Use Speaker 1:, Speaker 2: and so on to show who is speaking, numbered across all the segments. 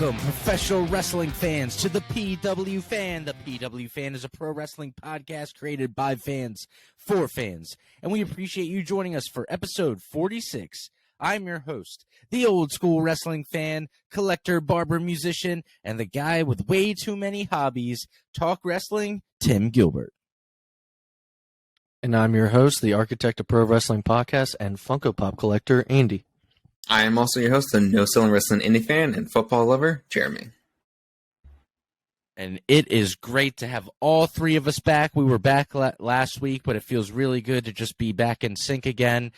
Speaker 1: Welcome, professional wrestling fans, to the PW Fan. The PW Fan is a pro wrestling podcast created by fans for fans, and we appreciate you joining us for episode 46. I'm your host, the old school wrestling fan, collector, barber, musician, and the guy with way too many hobbies, talk wrestling, Tim Gilbert.
Speaker 2: And I'm your host, the architect of pro wrestling podcast and Funko Pop collector, Andy.
Speaker 3: I am also your host, the no-selling wrestling indie fan and football lover, Jeremy.
Speaker 1: And it is great to have all three of us back. We were back last week, but it feels really good to just be back in sync again.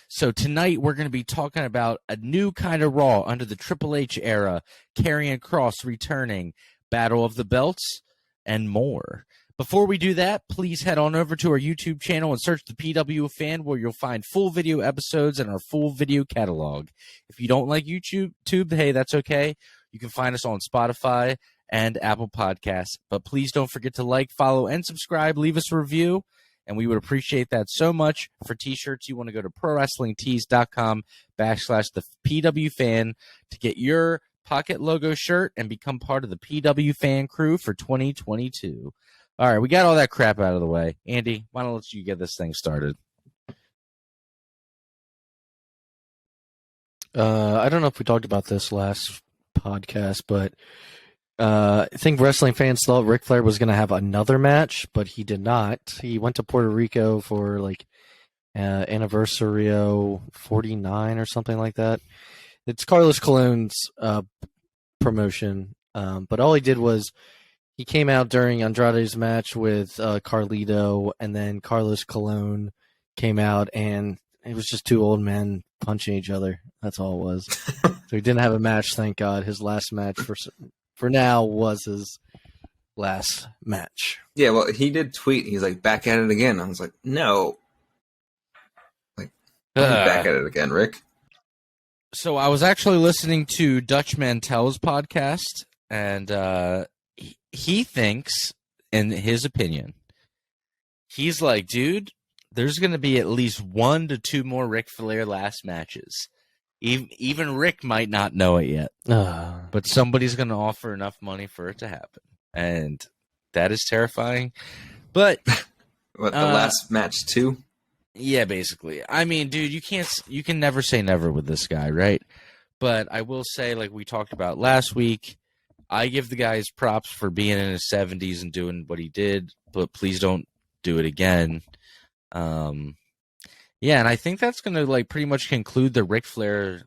Speaker 1: So tonight we're going to be talking about a new kind of Raw under the Triple H era, Karrion Kross returning, Battle of the Belts, and more. Before we do that, please head on over to our YouTube channel and search the PW Fan, where you'll find full video episodes and our full video catalog. If you don't like YouTube, hey, that's okay. You can find us on Spotify and Apple Podcasts. But please don't forget to like, follow, and subscribe. Leave us a review, and we would appreciate that so much. For t-shirts, you want to go to prowrestlingtees.com/the PW Fan to get your pocket logo shirt and become part of the PW Fan crew for 2022. All right, we got all that crap out of the way. Andy, why don't you get this thing started?
Speaker 2: I don't know if we talked about this last podcast, but I think wrestling fans thought Ric Flair was going to have another match, but he did not. He went to Puerto Rico for Anniversario 49 or something like that. It's Carlos Colon's promotion, but all he did was he came out during Andrade's match with Carlito, and then Carlos Colon came out, and it was just two old men punching each other. That's all it was. So he didn't have a match, thank God. His last match for now was his last match.
Speaker 3: Yeah, well, he did tweet. He's like, back at it again. I was like, no. Like, back at it again, Rick.
Speaker 1: So I was actually listening to Dutch Mantel's podcast, and he thinks, in his opinion, he's like, dude, there's going to be at least 1 to 2 more Ric Flair last matches. Even Rick might not know it yet, but somebody's going to offer enough money for it to happen, and that is terrifying. But
Speaker 3: what, the last match too?
Speaker 1: Yeah, basically. I mean, dude, you can never say never with this guy, right? But I will say, like we talked about last week, I give the guys props for being in his 70s and doing what he did, but please don't do it again. Yeah, and I think that's going to pretty much conclude the Ric Flair's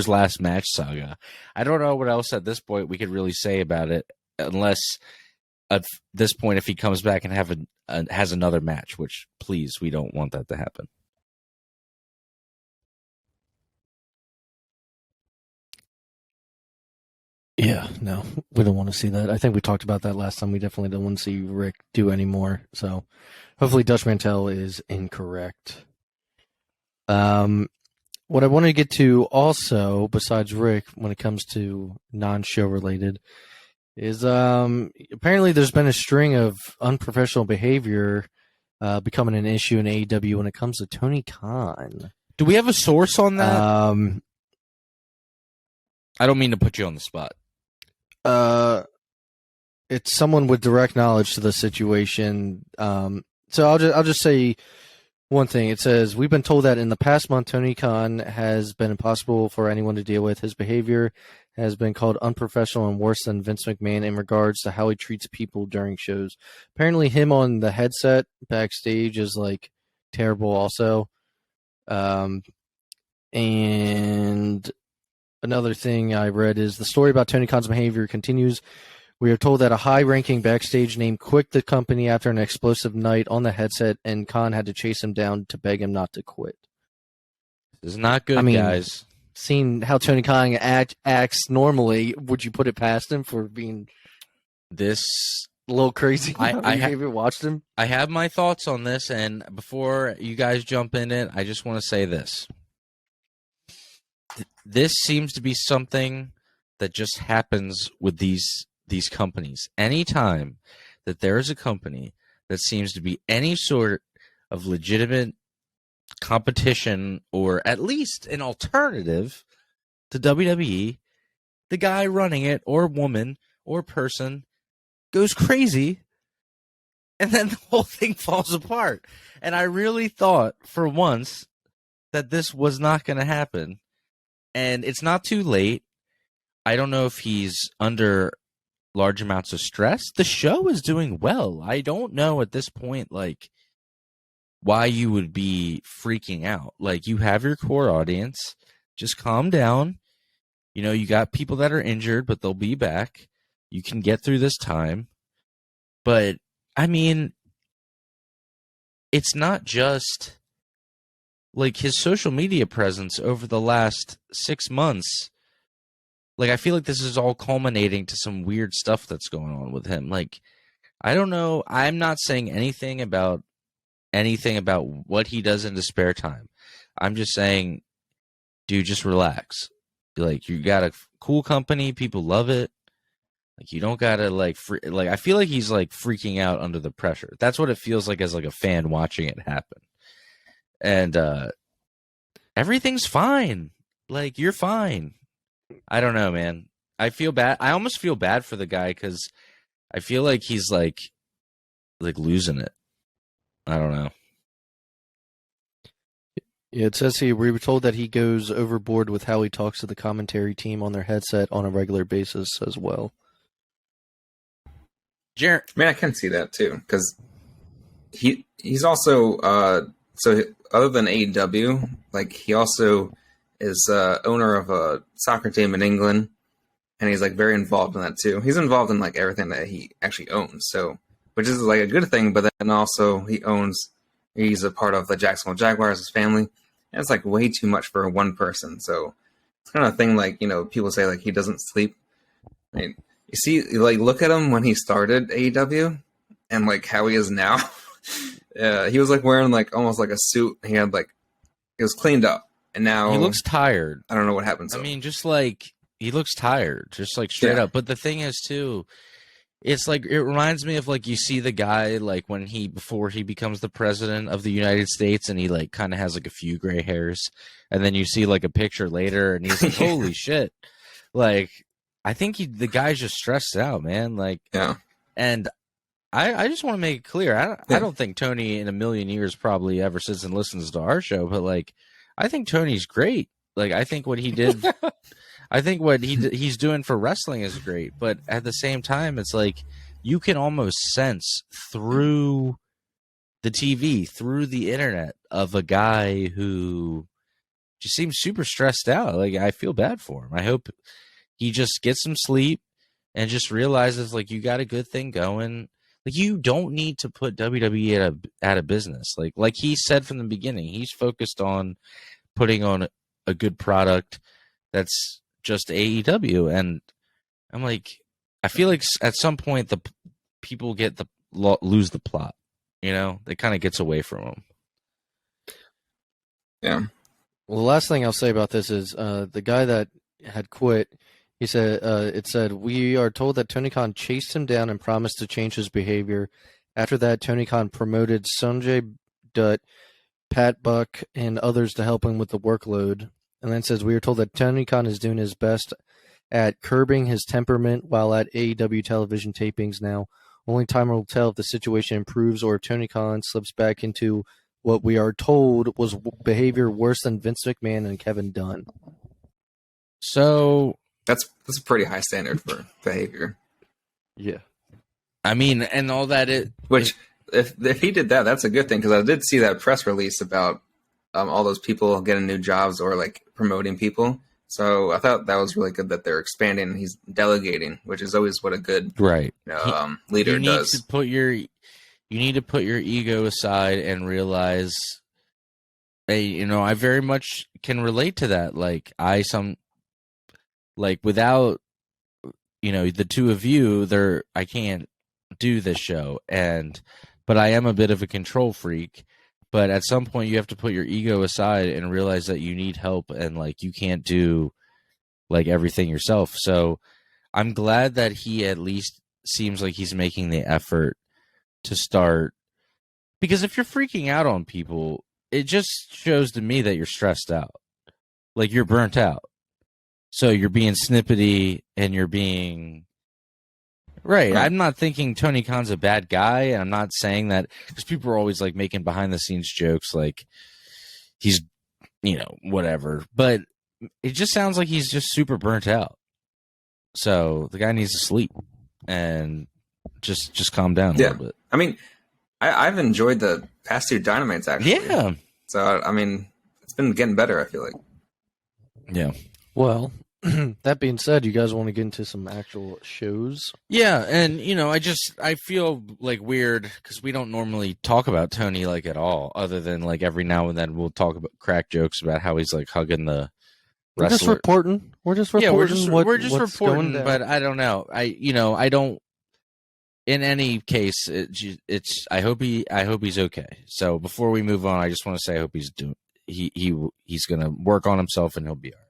Speaker 1: last match saga. I don't know what else at this point we could really say about it, unless at this point if he comes back and has another match, which please, we don't want that to happen.
Speaker 2: Yeah, no, we don't want to see that. I think we talked about that last time. We definitely don't want to see Rick do any more. So hopefully Dutch Mantel is incorrect. What I wanted to get to also, besides Rick, when it comes to non-show related, is apparently there's been a string of unprofessional behavior becoming an issue in AEW when it comes to Tony Khan.
Speaker 1: Do we have a source on that? I don't mean to put you on the spot.
Speaker 2: It's someone with direct knowledge to the situation. So I'll just say one thing. It says, we've been told that in the past month, Tony Khan has been impossible for anyone to deal with. His behavior has been called unprofessional and worse than Vince McMahon in regards to how he treats people during shows. Apparently him on the headset backstage is terrible also. And another thing I read is the story about Tony Khan's behavior continues. We are told that a high-ranking backstage named quit the company after an explosive night on the headset, and Khan had to chase him down to beg him not to quit.
Speaker 1: This is not good, guys.
Speaker 2: Seeing how Tony Khan acts normally, would you put it past him for being
Speaker 1: this
Speaker 2: a little crazy?
Speaker 1: I
Speaker 2: watched him.
Speaker 1: I have my thoughts on this, and before you guys jump in it, I just want to say this. This seems to be something that just happens with these companies. Anytime that there is a company that seems to be any sort of legitimate competition or at least an alternative to WWE, the guy running it, or woman, or person, goes crazy, and then the whole thing falls apart. And I really thought for once that this was not going to happen. And it's not too late. I don't know if he's under large amounts of stress. The show is doing well. I don't know at this point, like, why you would be freaking out. Like, you have your core audience. Just calm down. You know, you got people that are injured, but they'll be back. You can get through this time. But, I mean, it's not just, like, his social media presence over the last 6 months. Like, I feel like this is all culminating to some weird stuff that's going on with him. Like, I don't know. I'm not saying anything about what he does in his spare time. I'm just saying, dude, just relax. Like, you got a cool company. People love it. Like, you don't gotta, like, I feel like he's, like, freaking out under the pressure. That's what it feels like as, like, a fan watching it happen. And everything's fine. Like, you're fine. I don't know, man. I feel bad. I almost feel bad for the guy because I feel like he's, like losing it. I don't know.
Speaker 2: Yeah, it says here we were told that he goes overboard with how he talks to the commentary team on their headset on a regular basis as well.
Speaker 1: Jared,
Speaker 3: I mean, I can see that too, because he's also so other than AEW, like, he also is owner of a soccer team in England, and he's, like, very involved in that too. He's involved in, like, everything that he actually owns, so, which is, like, a good thing. But then also he's a part of the Jacksonville Jaguars, his family. And it's, like, way too much for one person. So it's kind of a thing, like, you know, people say, like, he doesn't sleep. I mean, you see, like, look at him when he started AEW and, like, how he is now. He was, like, wearing, like, almost like a suit. He had, like, it was cleaned up. And now
Speaker 1: he looks tired.
Speaker 3: I don't know what happened to him.
Speaker 1: I mean, just, like, he looks tired, just, like, straight up. But the thing is, too, it's like, it reminds me of, like, you see the guy, like, before he becomes the president of the United States, and he, like, kind of has, like, a few gray hairs, and then you see, like, a picture later, and he's like, holy shit. Like, I think the guy's just stressed out, man. Like,
Speaker 3: yeah.
Speaker 1: And I just want to make it clear, I don't think Tony in a million years probably ever sits and listens to our show, but, like, I think Tony's great. Like, I think what he did, I think what he's doing for wrestling is great. But at the same time, it's like you can almost sense through the TV, through the internet, of a guy who just seems super stressed out. Like, I feel bad for him. I hope he just gets some sleep and just realizes, like, you got a good thing going. Like, you don't need to put WWE out of business. Like he said from the beginning, he's focused on putting on a good product that's just AEW. And I'm like, I feel like at some point the people lose the plot. You know, it kind of gets away from them.
Speaker 3: Yeah.
Speaker 2: Well, the last thing I'll say about this is the guy that had quit. He said, it said, we are told that Tony Khan chased him down and promised to change his behavior. After that, Tony Khan promoted Sanjay Dutt, Pat Buck, and others to help him with the workload. And then it says, we are told that Tony Khan is doing his best at curbing his temperament while at AEW television tapings now. Only time will tell if the situation improves or if Tony Khan slips back into what we are told was behavior worse than Vince McMahon and Kevin Dunn.
Speaker 1: So
Speaker 3: that's a pretty high standard for behavior.
Speaker 2: Yeah.
Speaker 1: I mean, and all that
Speaker 3: if he did that, that's a good thing, because I did see that press release about all those people getting new jobs or, like, promoting people. So I thought that was really good that they're expanding and he's delegating, which is always what a good leader does.
Speaker 1: You need to put your ego aside and realize, hey, you know, I very much can relate to that. Like, without, you know, the two of you there, I can't do this show. But I am a bit of a control freak. But at some point you have to put your ego aside and realize that you need help, and, like, you can't do, like, everything yourself. So I'm glad that he at least seems like he's making the effort to start, because if you're freaking out on people, it just shows to me that you're stressed out. Like, you're burnt out. So you're being snippety and you're being right. I'm not thinking Tony Khan's a bad guy, and I'm not saying that because people are always like making behind the scenes jokes like he's, whatever. But it just sounds like he's just super burnt out. So the guy needs to sleep and just calm down a little bit.
Speaker 3: I mean, I've enjoyed the past 2 Dynamites actually.
Speaker 1: Yeah.
Speaker 3: So I mean, it's been getting better, I feel like.
Speaker 1: Yeah.
Speaker 2: Well, that being said, you guys want to get into some actual shows?
Speaker 1: Yeah, and I feel like weird because we don't normally talk about Tony like at all, other than like every now and then we'll talk about crack jokes about how he's like hugging the
Speaker 2: We're
Speaker 1: wrestler.
Speaker 2: just reporting. We're just reporting.
Speaker 1: we're just
Speaker 2: what's
Speaker 1: reporting,
Speaker 2: going down.
Speaker 1: but I don't know. I don't. In any case, it's. I hope he's okay. So before we move on, I just want to say I hope he's doing. He's gonna work on himself and he'll be all right.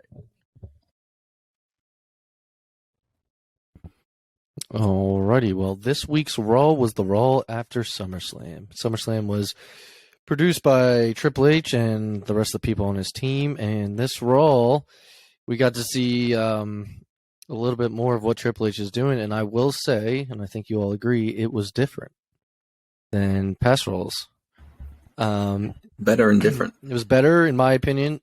Speaker 2: Alrighty, well, this week's Raw was the Raw after SummerSlam. SummerSlam was produced by Triple H and the rest of the people on his team, and this Raw, we got to see a little bit more of what Triple H is doing, and I will say, and I think you all agree, it was different than past Raws.
Speaker 3: Better and different.
Speaker 2: It was better, in my opinion,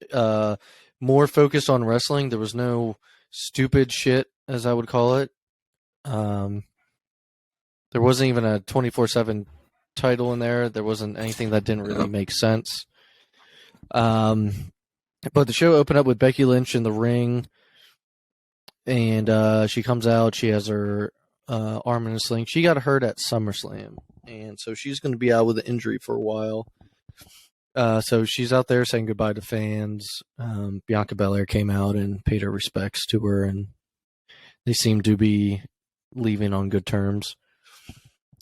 Speaker 2: more focused on wrestling. There was no stupid shit, as I would call it. There wasn't even a 24/7 title in there. There wasn't anything that didn't really make sense. But the show opened up with Becky Lynch in the ring, and she comes out. She has her arm in a sling. She got hurt at SummerSlam, and so she's going to be out with an injury for a while. So she's out there saying goodbye to fans. Bianca Belair came out and paid her respects to her, and they seem to be leaving on good terms.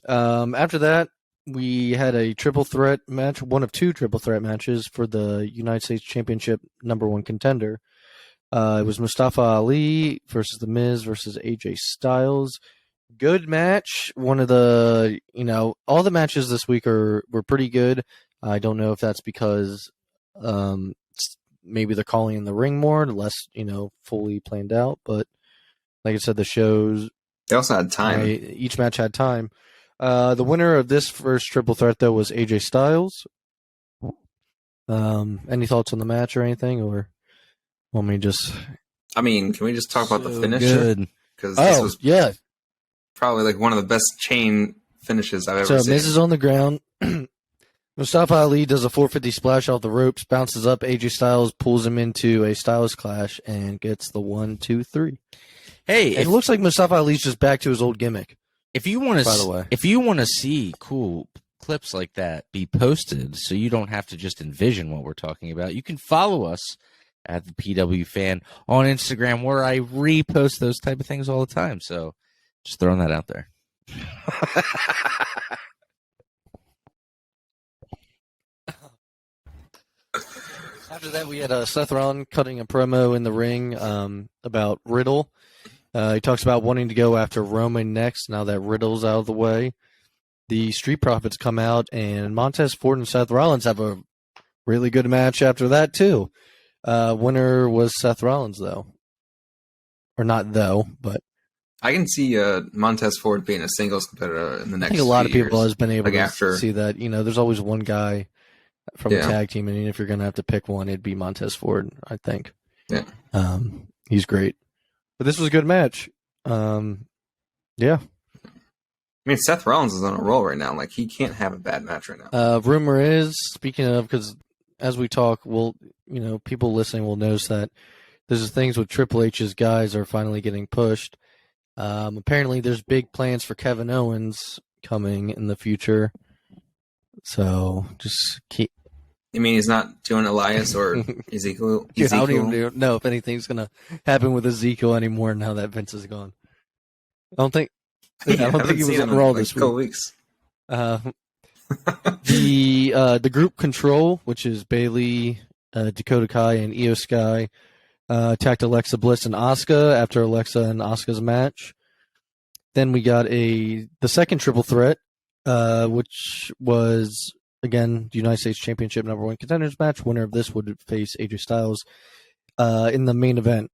Speaker 2: After that, we had a triple threat match, one of 2 triple threat matches for the United States Championship #1 contender. It was Mustafa Ali versus The Miz versus AJ Styles. Good match. One of the, all the matches this week were pretty good. I don't know if that's because maybe they're calling in the ring more, less, fully planned out. But like I said, the shows,
Speaker 3: they also had time.
Speaker 2: Each match had time. The winner of this first triple threat, though, was AJ Styles. Any thoughts on the match or anything, or want me just?
Speaker 3: I mean, can we just talk about the finisher? Because this was probably like one of the best chain finishes I've ever seen.
Speaker 2: So Miz is on the ground. Mustafa Ali does a 450 splash off the ropes, bounces up. AJ Styles pulls him into a Styles clash and gets the 1, 2, 3.
Speaker 1: Hey,
Speaker 2: it looks like Mustafa Ali's just back to his old gimmick.
Speaker 1: If you want to see cool clips like that be posted, so you don't have to just envision what we're talking about, you can follow us at the PW Fan on Instagram, where I repost those type of things all the time. So just throwing that out there.
Speaker 2: After that, we had Seth Rollins cutting a promo in the ring about Riddle. He talks about wanting to go after Roman next now that Riddle's out of the way. The Street Profits come out, and Montez Ford and Seth Rollins have a really good match after that, too. Winner was Seth Rollins, though. Or not, though, but...
Speaker 3: I can see Montez Ford being a singles competitor in the next
Speaker 2: I think a lot of people
Speaker 3: years.
Speaker 2: has been able to see that. There's always one guy from a tag team, and if you're going to have to pick one, it'd be Montez Ford, I think.
Speaker 3: Yeah.
Speaker 2: He's great. But this was a good match. Yeah.
Speaker 3: I mean, Seth Rollins is on a roll right now. Like, he can't have a bad match right now.
Speaker 2: Rumor is, speaking of, because as we talk, people listening will notice that there's things with Triple H's guys are finally getting pushed. Apparently, there's big plans for Kevin Owens coming in the future. So just keep.
Speaker 3: You mean he's not doing Elias or Ezekiel?
Speaker 2: I don't even know if anything's going to happen with Ezekiel anymore now that Vince is gone. I don't think he was on Raw this week.
Speaker 3: Weeks.
Speaker 2: The group Control, which is Bayley, Dakota Kai, and Io Sky, attacked Alexa Bliss and Asuka after Alexa and Asuka's match. Then we got the second triple threat, which was, again, the United States Championship #1 contenders match. Winner of this would face AJ Styles in the main event.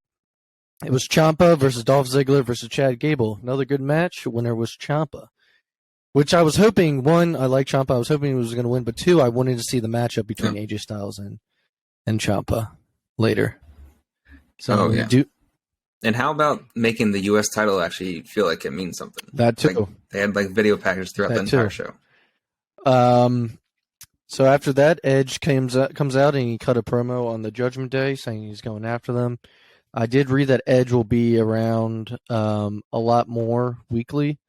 Speaker 2: It was Ciampa versus Dolph Ziggler versus Chad Gable. Another good match. Winner was Ciampa. Which I was hoping, one, I like Ciampa. I was hoping he was going to win, but two, I wanted to see the matchup between AJ Styles and Ciampa later. So
Speaker 3: And how about making the U.S. title actually feel like it means something?
Speaker 2: That too.
Speaker 3: Like, they had like video packages throughout the entire show.
Speaker 2: So after that, Edge comes out and he cut a promo on the Judgment Day saying he's going after them. I did read that Edge will be around a lot more weekly,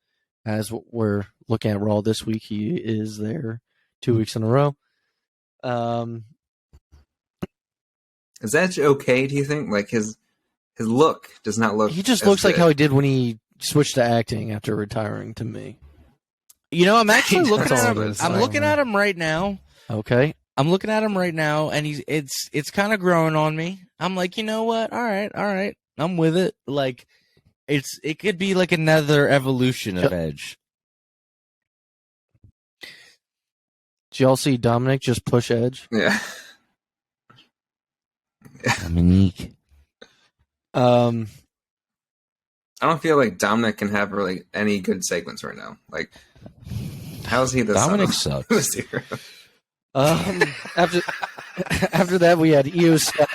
Speaker 2: as we're looking at Raw this week. He is there 2 weeks in a row.
Speaker 3: Is Edge okay, do you think? Like his look does not look.
Speaker 2: He just looks like how he did when he switched to acting after retiring. To me,
Speaker 1: I'm actually looking at him.
Speaker 2: I'm
Speaker 1: looking at him right now.
Speaker 2: Okay,
Speaker 1: I'm looking at him right now, and it's kind of growing on me. I'm like, you know what? All right, I'm with it. Like, it could be like another evolution of Edge.
Speaker 2: Did y'all see Dominic just push Edge?
Speaker 3: Yeah.
Speaker 1: Dominique.
Speaker 3: I don't feel like Dominic can have really any good segments right now. Like, how is he the
Speaker 1: Dominic
Speaker 3: son
Speaker 1: sucks.
Speaker 2: After that, we had Io Sky.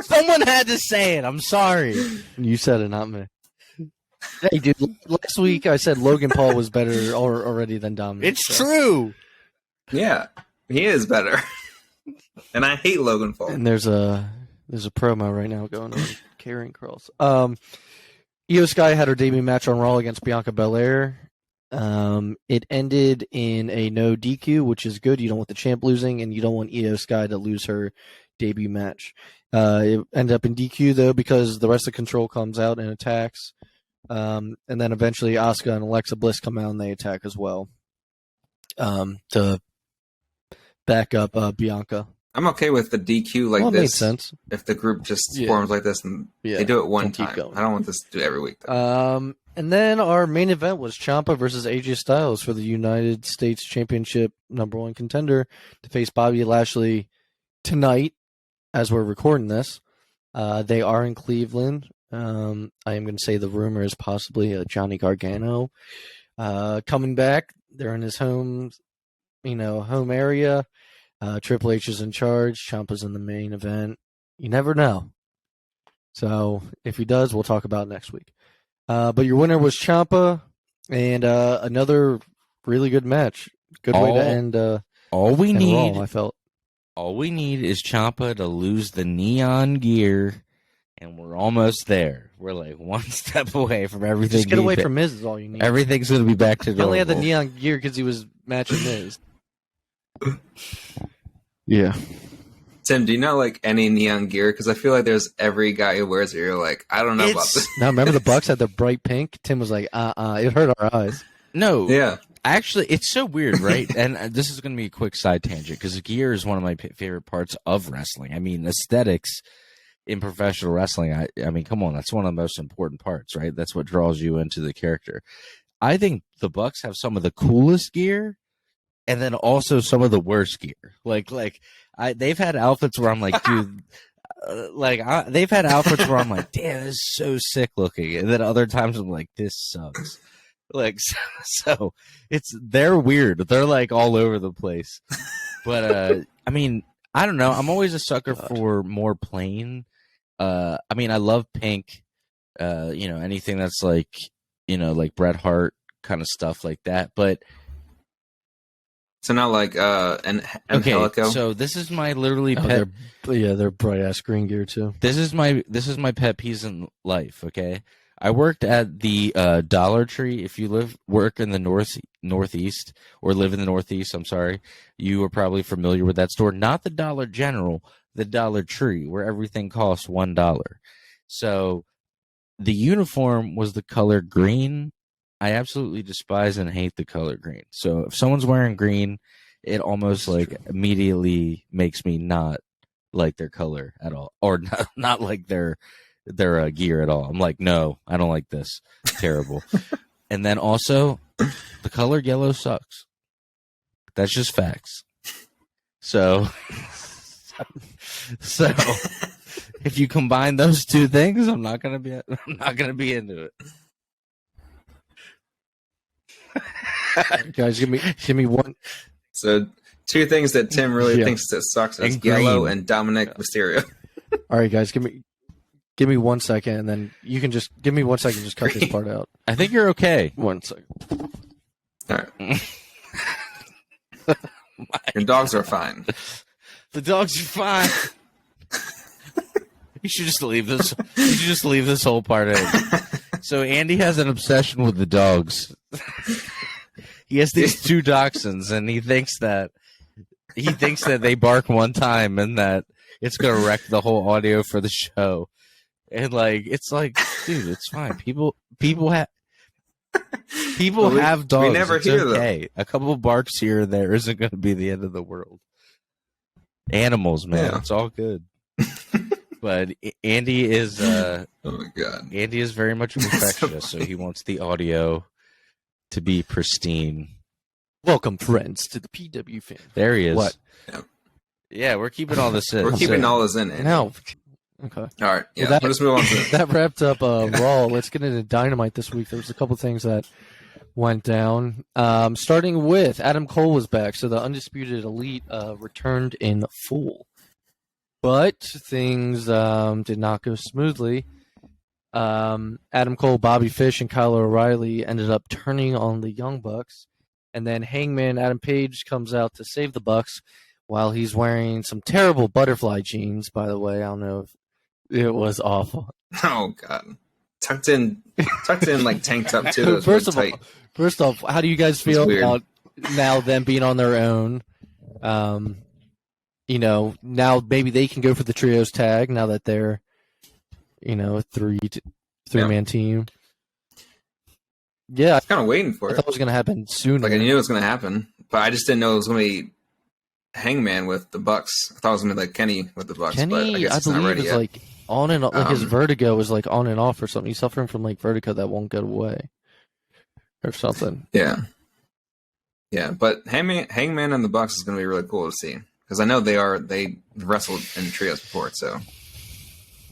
Speaker 1: Someone had to say it. I'm sorry.
Speaker 2: You said it, not me. Hey, dude. Last week I said Logan Paul was better already than Dominic.
Speaker 1: It's true.
Speaker 3: Yeah, he is better. And I hate Logan Paul.
Speaker 2: And there's a promo right now going on Karrion Kross. Io Sky had her debut match on Raw against Bianca Belair. It ended in a no DQ, which is good. You don't want the champ losing, and you don't want Io Sky to lose her debut match. It ended up in DQ, though, because the rest of Control comes out and attacks. And then eventually Asuka and Alexa Bliss come out and they attack as well to back up Bianca.
Speaker 3: I'm okay with the DQ like this.
Speaker 2: It made sense.
Speaker 3: If the group just forms like this and they do it one time. I don't want this to do every week.
Speaker 2: And then our main event was Ciampa versus AJ Styles for the United States Championship #1 contender to face Bobby Lashley tonight as we're recording this. They are in Cleveland. I am going to say the rumor is possibly Johnny Gargano coming back. They're in his home area. Triple H is in charge. Ciampa's in the main event. You never know. So if he does, we'll talk about it next week. But your winner was Ciampa, and another really good match. Good way to end.
Speaker 1: All we need,
Speaker 2: Raw, I felt.
Speaker 1: All we need is Ciampa to lose the neon gear, and we're almost there. We're like one step away from everything.
Speaker 2: Just get away from Miz is all you need.
Speaker 1: Everything's going to be back to normal.
Speaker 2: He only had the neon gear because he was matching Miz. Yeah.
Speaker 3: Tim, do you know like any neon gear? Because I feel like there's every guy who wears it. You're like, I don't know about this.
Speaker 2: Now remember the Bucks had the bright pink. Tim was like, it hurt our eyes.
Speaker 1: No,
Speaker 3: yeah.
Speaker 1: Actually, it's so weird, right? And this is going to be a quick side tangent because gear is one of my favorite parts of wrestling. I mean, aesthetics in professional wrestling. I mean, come on, that's one of the most important parts, right? That's what draws you into the character. I think the Bucks have some of the coolest gear. And then also some of the worst gear. They've had outfits where I'm like, dude, they've had outfits where I'm like, damn, this is so sick looking. And then other times I'm like, this sucks. So they're weird. They're like all over the place. But I mean, I don't know. I'm always a sucker for more plain. I mean, I love pink. Anything that's like Bret Hart kind of stuff like that. But
Speaker 3: so not like
Speaker 1: okay, so this is my literally pet.
Speaker 2: They're bright ass green gear too.
Speaker 1: This is my pet peeves in life. Okay, I worked at the Dollar Tree. If you work in the northeast or live in the northeast, I'm sorry, you are probably familiar with that store. Not the Dollar General, the Dollar Tree, where everything costs $1. So the uniform was the color green. I absolutely despise and hate the color green. So if someone's wearing green, it almost immediately makes me not like their color at all, or not like their gear at all. I'm like, no, I don't like this. It's terrible. And then also, the color yellow sucks. That's just facts. So if you combine those two things, I'm not gonna be into it.
Speaker 2: Guys, give me one.
Speaker 3: So 2 things that Tim really thinks that sucks is
Speaker 1: And
Speaker 3: Yellow
Speaker 1: green.
Speaker 3: and Dominic Mysterio.
Speaker 2: All right, guys, give me 1 second, and then you can just give me 1 second. Just cut this part out.
Speaker 1: I think you're okay.
Speaker 2: 1 second.
Speaker 3: All right. Your dogs are fine.
Speaker 1: The dogs are fine. You should just leave this. You should just leave this whole part in. So Andy has an obsession with the dogs. He has these 2 dachshunds, and he thinks that they bark one time, and that it's gonna wreck the whole audio for the show. And it's like, dude, it's fine. People have dogs.
Speaker 3: We never
Speaker 1: it's
Speaker 3: hear
Speaker 1: okay. A couple of barks here and there isn't going to be the end of the world. Animals, man, it's all good. But Andy is
Speaker 3: oh my god,
Speaker 1: Andy is very much a perfectionist, so he wants the audio to be pristine.
Speaker 2: Welcome, friends, to the PW fan.
Speaker 1: There he is.
Speaker 2: What?
Speaker 1: Yeah, we're keeping all this in.
Speaker 3: we're keeping all this in. Andy.
Speaker 2: No. Okay.
Speaker 3: All right. Yeah.
Speaker 2: Well,
Speaker 3: Let's move on to
Speaker 2: that wrapped up Raw. Let's get into Dynamite this week. There was a couple things that went down. Starting with Adam Cole was back, so the Undisputed Elite returned in full. But things did not go smoothly. Adam Cole, Bobby Fish, and Kyle O'Reilly ended up turning on the Young Bucks. And then Hangman Adam Page comes out to save the Bucks while he's wearing some terrible butterfly jeans, by the way. I don't know if it was awful.
Speaker 3: Oh god, tucked in like tank top too.
Speaker 2: First off, how do you guys feel about now them being on their own? Now maybe they can go for the trios tag now that they're, a three-man team. Yeah,
Speaker 3: I was kind of waiting for
Speaker 2: I
Speaker 3: it.
Speaker 2: thought it was going to happen sooner.
Speaker 3: Like I knew it was going to happen, but I just didn't know it was going to be Hangman with the Bucks. I thought it was going to be like Kenny with the Bucks.
Speaker 2: Kenny,
Speaker 3: but I guess it's not
Speaker 2: believe,
Speaker 3: ready
Speaker 2: is
Speaker 3: yet.
Speaker 2: like on and off. Like his vertigo is like on and off or something. He's suffering from like vertigo that won't go away or something.
Speaker 3: Yeah. But Hangman and the Bucks is going to be really cool to see because I know they wrestled in trios before, so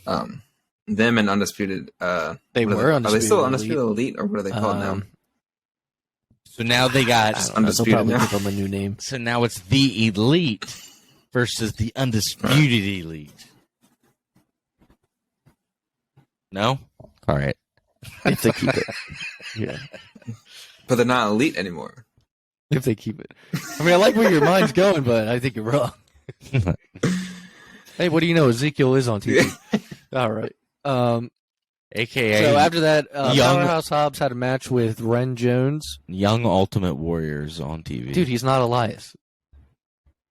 Speaker 3: them and Undisputed.
Speaker 2: They were
Speaker 3: Undisputed. Are they still
Speaker 2: Elite.
Speaker 3: Undisputed Elite or what are they called now?
Speaker 1: So now they got
Speaker 3: Undisputed
Speaker 2: They'll probably
Speaker 3: now.
Speaker 2: give them a new name.
Speaker 1: So now it's the Elite versus the Undisputed Elite. No? All right.
Speaker 2: If they keep it. Yeah.
Speaker 3: But they're not elite anymore.
Speaker 2: If they keep it. I mean, I like where your mind's going, but I think you're wrong. Hey, what do you know? Ezekiel is on TV. All right.
Speaker 1: AKA
Speaker 2: So after that,
Speaker 1: Young-
Speaker 2: Powerhouse Hobbs had a match with Ren Jones.
Speaker 1: Young Ultimate Warriors on TV.
Speaker 2: Dude, he's not Elias.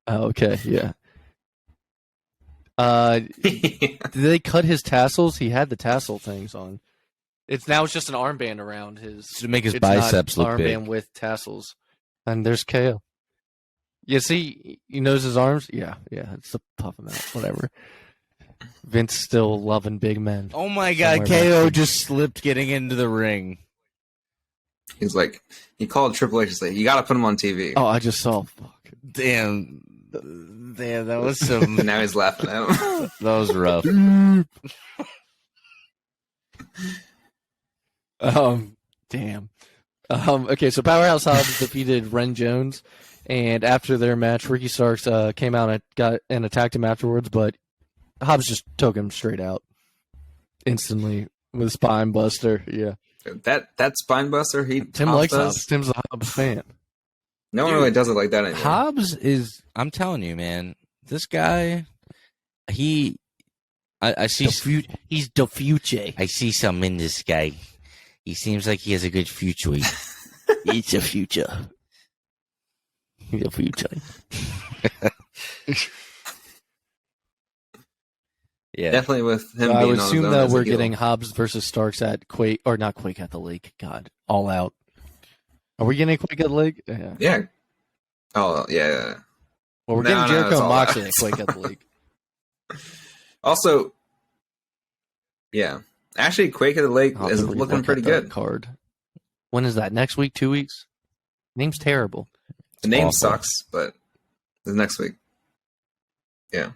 Speaker 2: Oh, okay, yeah. Did they cut his tassels? He had the tassel things on. It's just an armband around his
Speaker 1: to make his
Speaker 2: it's
Speaker 1: biceps
Speaker 2: not
Speaker 1: look
Speaker 2: armband
Speaker 1: big.
Speaker 2: with tassels. And there's KO. You see, he knows his arms. Yeah, it's to puff him out. Whatever. Vince still loving big men.
Speaker 1: Oh my god,
Speaker 2: Somewhere
Speaker 1: KO
Speaker 2: back.
Speaker 1: just slipped getting into the ring.
Speaker 3: He's like, he called Triple H and said, "You got to put him on TV."
Speaker 2: Oh, I just saw. Fuck.
Speaker 1: Damn, that was some.
Speaker 3: And now he's laughing at him.
Speaker 1: That was rough.
Speaker 2: Damn. Okay, so Powerhouse Hobbs defeated Ren Jones, and after their match, Ricky Starks came out and attacked him afterwards, but Hobbs just took him straight out instantly with a spine buster. Yeah,
Speaker 3: that spine buster,
Speaker 2: Tim likes Hobbs. Tim's a Hobbs fan.
Speaker 3: No one really does it like that anymore.
Speaker 1: Hobbs is. I'm telling you, man. This guy, I see.
Speaker 2: He's the future.
Speaker 1: I see something in this guy. He seems like he has a good future.
Speaker 2: He's the future. He's the future.
Speaker 1: Yeah,
Speaker 3: Definitely with him.
Speaker 2: I
Speaker 3: being
Speaker 2: would
Speaker 3: on
Speaker 2: assume
Speaker 3: his own
Speaker 2: that
Speaker 3: as a
Speaker 2: we're
Speaker 3: heel.
Speaker 2: getting Hobbs versus Starks at Quake, or not Quake at the Lake. God, All Out. Are we getting Quake at the Lake? Yeah.
Speaker 3: Yeah. Oh yeah.
Speaker 2: Well, we're
Speaker 3: No,
Speaker 2: getting
Speaker 3: no,
Speaker 2: Jericho
Speaker 3: it's
Speaker 2: and
Speaker 3: All Out.
Speaker 2: Moxley at Quake at the Lake.
Speaker 3: Also, yeah. Actually, Quake of the Lake
Speaker 2: I'll have
Speaker 3: is
Speaker 2: to
Speaker 3: looking
Speaker 2: relook
Speaker 3: pretty
Speaker 2: at that
Speaker 3: good.
Speaker 2: Card. When is that? Next week? 2 weeks? Name's terrible.
Speaker 3: The name
Speaker 1: awful.
Speaker 3: sucks, but it's next week. Yeah.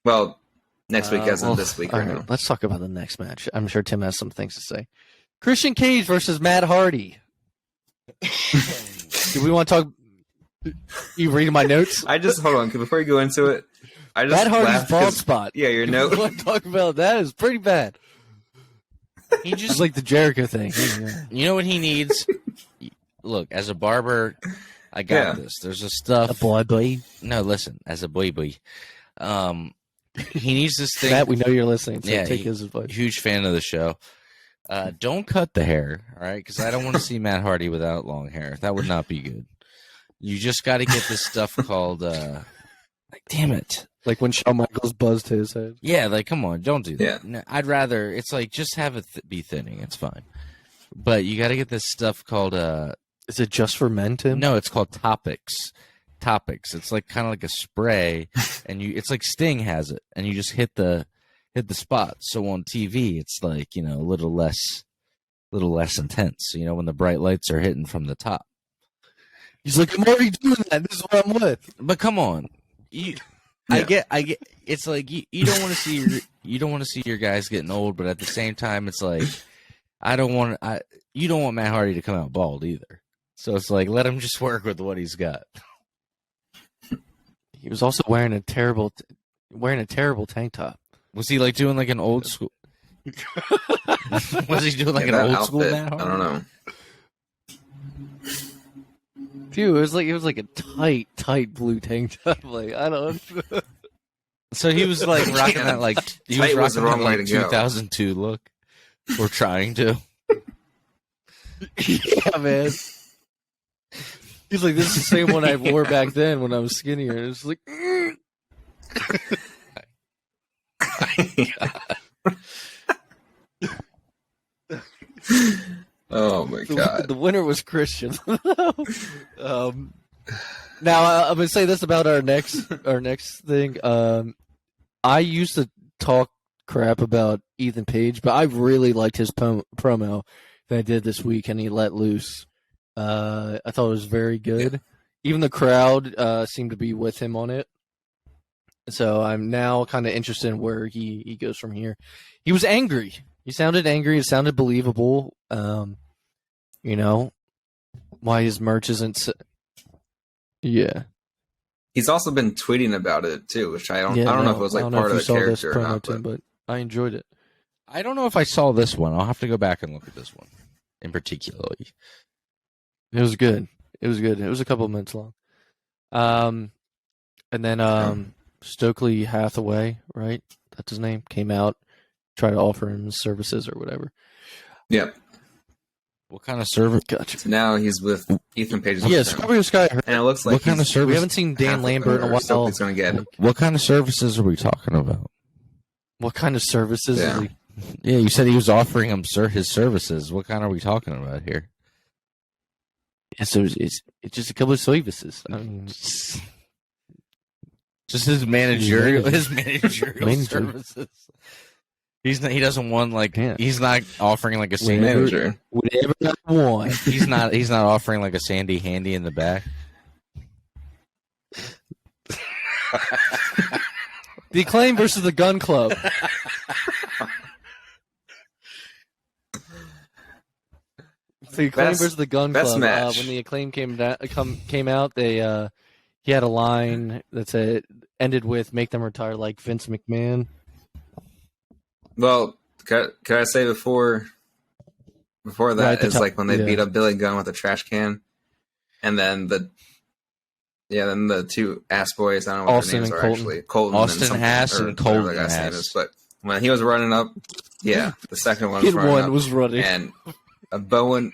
Speaker 3: Well, next week as in this week
Speaker 2: all
Speaker 3: right
Speaker 2: right,
Speaker 3: now.
Speaker 2: let's talk about the next match. I'm sure Tim has some things to say. Christian Cage versus Matt Hardy. Do we want to talk? You reading my notes?
Speaker 3: I just hold on before you go into it. I just
Speaker 2: Matt Hardy's
Speaker 3: laughed
Speaker 2: bald
Speaker 3: 'cause-
Speaker 2: spot.
Speaker 3: Yeah, your
Speaker 2: If
Speaker 3: note.
Speaker 2: we want to talk about that is pretty bad.
Speaker 1: He
Speaker 2: It's
Speaker 1: just
Speaker 2: like the Jericho thing.
Speaker 1: You know what he needs? Look, as a barber, I got
Speaker 3: Yeah.
Speaker 1: this. There's a stuff.
Speaker 2: boy.
Speaker 1: No, listen, as a boy, he needs this thing.
Speaker 2: Matt, we know you're listening, so
Speaker 1: Yeah,
Speaker 2: take his advice.
Speaker 1: Huge fan of the show. Don't cut the hair, all right? Because I don't want to see Matt Hardy without long hair. That would not be good. You just got to get this stuff called. Like, damn it.
Speaker 2: Like when Shawn Michaels buzzed his head.
Speaker 1: Yeah, like come on, don't do that.
Speaker 3: Yeah.
Speaker 1: No, I'd rather it's like just have it be thinning. It's fine. But you got to get this stuff called
Speaker 2: Is it just for men, Tim?
Speaker 1: no, it's called Topics. Topics. It's like kind of like a spray, and it's like Sting has it, and you just hit the spot. So on TV, it's like a little less intense. When the bright lights are hitting from the top.
Speaker 2: He's like, I'm already doing that. This is what I'm with.
Speaker 1: But come on, I get. It's like you don't want to see your guys getting old, but at the same time, it's like you don't want Matt Hardy to come out bald either. So it's like let him just work with what he's got.
Speaker 2: He was also wearing a terrible tank top.
Speaker 1: Was he like doing like an old school? Was he doing like an
Speaker 3: that
Speaker 1: old school
Speaker 3: outfit,
Speaker 1: Matt Hardy?
Speaker 3: I don't know.
Speaker 2: Dude, it was like a tight blue tank top. Like I don't.
Speaker 1: So he was like rocking
Speaker 3: Yeah,
Speaker 1: that like he
Speaker 3: tight was
Speaker 1: was
Speaker 3: the
Speaker 1: rocking
Speaker 3: wrong
Speaker 1: that
Speaker 3: way
Speaker 1: like
Speaker 3: to go.
Speaker 1: 2002 look. We're trying to.
Speaker 2: Yeah, man. He's like, this is the same one I wore back then when I was skinnier. And it's like,
Speaker 3: Oh my god.
Speaker 2: the winner was Christian. Now I'm gonna say this about our next thing. I used to talk crap about Ethan Page, but I really liked his promo that I did this week, and he let loose. I thought it was very good.
Speaker 3: Yeah.
Speaker 2: Even the crowd seemed to be with him on it. So I'm now kind of interested in where he goes from here. He was angry. He sounded angry. It sounded believable. Why his merch isn't. Yeah.
Speaker 3: He's also been tweeting about it too, which I don't know if it was like part of the character or not.
Speaker 2: But I enjoyed it.
Speaker 1: I don't know if I saw this one. I'll have to go back and look at this one in particular.
Speaker 2: It was good. It was good. It was a couple of minutes long. And then Stokely Hathaway, right? That's his name. Came out, tried to offer him services or whatever.
Speaker 3: Yep.
Speaker 1: What kind of service?
Speaker 2: Gotcha.
Speaker 3: So now he's with Ethan Page's
Speaker 2: Yeah,
Speaker 3: return.
Speaker 2: Scorpio Sky.
Speaker 3: And it looks like
Speaker 1: What kind of service?
Speaker 2: We haven't seen Dan
Speaker 3: half
Speaker 2: Lambert in a
Speaker 3: or
Speaker 2: while.
Speaker 3: Stokely's gonna get.
Speaker 1: What kind of services are we talking about?
Speaker 2: What kind of services
Speaker 3: Yeah.
Speaker 2: is he?
Speaker 1: Yeah, you said he was offering him his services. What kind are we talking about here?
Speaker 2: Yeah, so it's just a couple of services. I mean,
Speaker 1: Just his managerial
Speaker 2: Manager.
Speaker 1: services. He doesn't want like
Speaker 2: Yeah.
Speaker 1: he's not offering like a Sandy
Speaker 3: Manager.
Speaker 2: whatever I want.
Speaker 1: he's not offering like a Sandy handy in the back.
Speaker 2: The Acclaim versus the Gun Club. The Acclaim
Speaker 3: Best-
Speaker 2: versus the Gun
Speaker 3: best
Speaker 2: Club.
Speaker 3: match.
Speaker 2: When the Acclaim came out, they he had a line that said ended with "Make them retire like Vince McMahon."
Speaker 3: Well, can I say before
Speaker 2: Right,
Speaker 3: that
Speaker 2: the
Speaker 3: is
Speaker 2: top-
Speaker 3: like when they
Speaker 2: yeah.
Speaker 3: beat up Billy Gunn with a trash can, and then the two ass boys, I don't know what
Speaker 2: Austin
Speaker 3: their names
Speaker 2: and
Speaker 3: are
Speaker 2: Colton.
Speaker 3: actually. Colton
Speaker 1: Austin
Speaker 3: and something,
Speaker 1: Haas
Speaker 3: or
Speaker 1: and
Speaker 3: whatever
Speaker 1: Colton
Speaker 3: that guy's name
Speaker 1: Haas.
Speaker 3: is. But when he was running up, yeah, the second one was
Speaker 2: Kid
Speaker 3: running
Speaker 2: one
Speaker 3: up,
Speaker 2: was running.
Speaker 3: and a Bowen.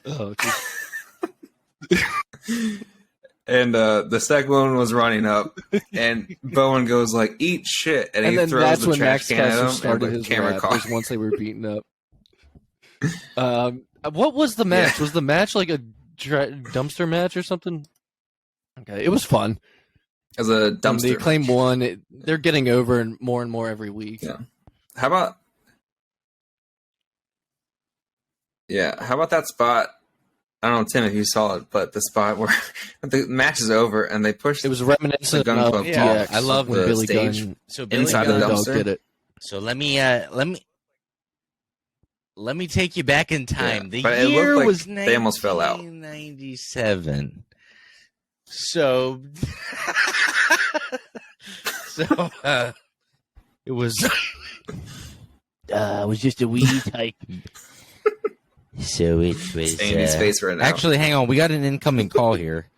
Speaker 2: Oh,
Speaker 3: And the second one was running up, and Bowen goes like, "Eat shit," and he
Speaker 2: and then
Speaker 3: throws
Speaker 2: that's
Speaker 3: the
Speaker 2: when
Speaker 3: trash
Speaker 2: Max
Speaker 3: can at
Speaker 2: Caster
Speaker 3: him,
Speaker 2: started
Speaker 3: and the
Speaker 2: his
Speaker 3: camera
Speaker 2: rap.
Speaker 3: caught.
Speaker 2: Was once they were beaten up. What was the match?
Speaker 3: Yeah.
Speaker 2: Was the match like a dumpster match or something? Okay, it was fun.
Speaker 3: As a
Speaker 2: The
Speaker 3: dumpster.
Speaker 2: Acclaim won. They're getting over and more every week.
Speaker 3: Yeah. How about that spot I don't know, Tim, if you saw it, but the spot where the match is over and they push
Speaker 2: It was reminiscent
Speaker 3: Gun
Speaker 2: of
Speaker 3: Club
Speaker 2: DX.
Speaker 1: I love
Speaker 2: when
Speaker 3: the
Speaker 2: Billy
Speaker 3: stage
Speaker 2: Gunn
Speaker 1: So Billy
Speaker 3: inside
Speaker 1: Gunn,
Speaker 3: the
Speaker 2: Dog
Speaker 3: dumpster.
Speaker 2: did it.
Speaker 1: So let me take you back in time.
Speaker 3: Yeah,
Speaker 1: The
Speaker 3: but it
Speaker 1: year
Speaker 3: looked like
Speaker 1: was
Speaker 3: they almost fell out.
Speaker 1: 1997. So, it was just a wee type. So it was.
Speaker 3: Staying in his face right now.
Speaker 1: Actually, hang on. We got an incoming call here.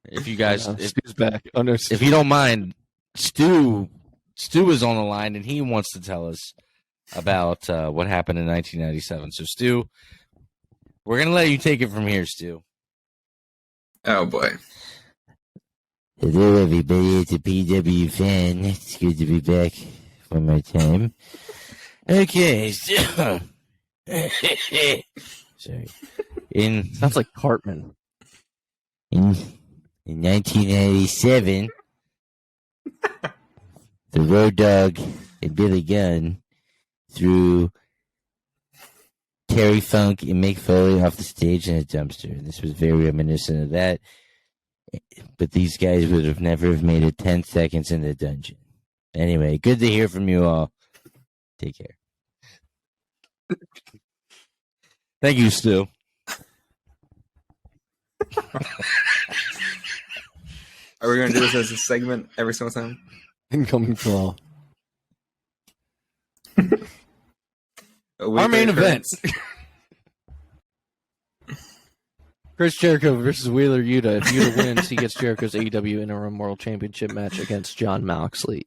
Speaker 1: If you guys,
Speaker 2: Stu's back. Oh no,
Speaker 1: if you don't mind, Stu is on the line and he wants to tell us about what happened in 1997. So, Stu, we're gonna let you take it from here, Stu.
Speaker 3: Oh boy.
Speaker 1: Hello, everybody. It's a PW fan. It's good to be back one more time. Okay, so sorry.
Speaker 2: sounds like Cartman.
Speaker 1: In 1997, the Road Dogg and Billy Gunn threw Terry Funk and Mick Foley off the stage in a dumpster. This was very reminiscent of that. But these guys would have never have made it 10 seconds in the dungeon. Anyway, good to hear from you all. Take care. Thank you, Stu.
Speaker 3: Are we going to do this as a segment every single time?
Speaker 2: Incoming call.
Speaker 3: Our
Speaker 2: main event. Chris Jericho versus Wheeler Yuta. If Yuta wins, he gets Jericho's AEW Interim World Championship match against Jon Moxley.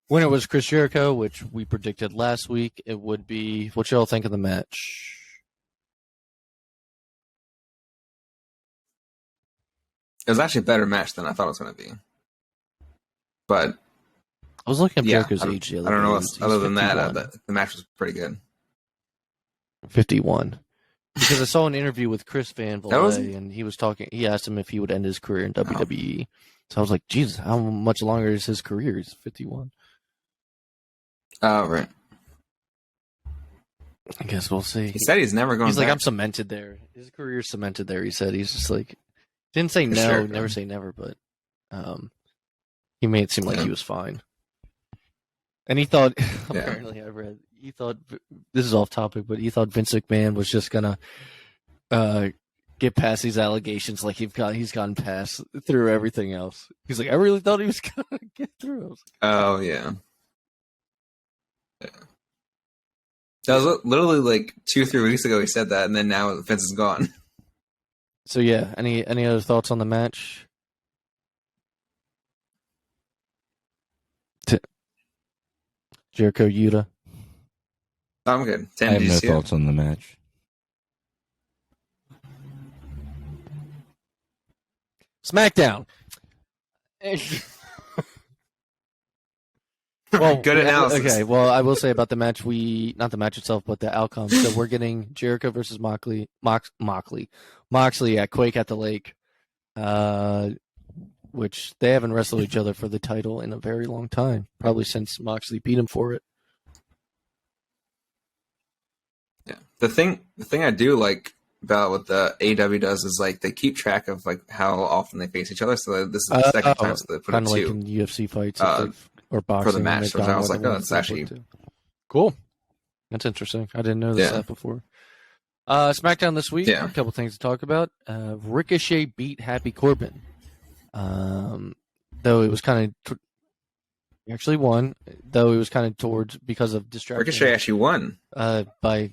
Speaker 2: Winner was Chris Jericho, which we predicted last week. It would be. What y'all think of the match?
Speaker 3: It was actually a better match than I thought it was going to be. But
Speaker 2: I was looking at
Speaker 3: yeah,
Speaker 2: Jericho's age the other
Speaker 3: I don't know
Speaker 2: day.
Speaker 3: what else, other than
Speaker 2: 51.
Speaker 3: that, the match was pretty good.
Speaker 2: 51. Because I saw an interview with Chris Van
Speaker 3: That was-
Speaker 2: Vliet, and he was talking. He asked him if he would end his career in WWE. So I was like, Jesus, how much longer is his career? He's 51.
Speaker 3: Oh, right.
Speaker 2: I guess we'll see.
Speaker 3: He said he's never going
Speaker 2: He's
Speaker 3: back.
Speaker 2: like, I'm cemented there. His career's cemented there. He said he's just like, didn't say
Speaker 3: For
Speaker 2: no,
Speaker 3: sure.
Speaker 2: never say never, but he made it seem like
Speaker 3: Yeah.
Speaker 2: he was fine. And he thought, apparently, he thought, this is off topic, but he thought Vince McMahon was just gonna get past these allegations, like he's gone past through everything else. He's like, I really thought he was gonna get through. I was like,
Speaker 3: Oh, yeah. That was literally like 2-3 weeks ago he said that, and then now Vince is gone.
Speaker 2: so yeah, any other thoughts on the match? Jericho Yuta.
Speaker 3: I'm good.
Speaker 1: I have no
Speaker 3: DCF.
Speaker 1: thoughts on the match.
Speaker 2: Smackdown. Well,
Speaker 3: Good analysis.
Speaker 2: Okay, well, I will say about the match, not the match itself, but the outcome. So we're getting Jericho versus Moxley at Quake at the Lake, which they haven't wrestled each other for the title in a very long time, probably since Moxley beat him for it.
Speaker 3: Yeah. The thing I do like about what the AEW does is like they keep track of like how often they face each other. So this is the second time they put
Speaker 2: kind
Speaker 3: it
Speaker 2: of like
Speaker 3: two
Speaker 2: in UFC fights or boxing
Speaker 3: for the match.
Speaker 2: they've
Speaker 3: So
Speaker 2: gone
Speaker 3: I was
Speaker 2: more
Speaker 3: like,
Speaker 2: than
Speaker 3: oh,
Speaker 2: once
Speaker 3: it's
Speaker 2: before,
Speaker 3: actually
Speaker 2: too. Cool. That's interesting. I didn't know this
Speaker 3: Yeah.
Speaker 2: before. SmackDown this week.
Speaker 3: Yeah.
Speaker 2: A couple things to talk about. Ricochet beat Happy Corbin. Though it was kind of he actually won. Though it was kind of towards because of distraction.
Speaker 3: Ricochet actually won.
Speaker 2: By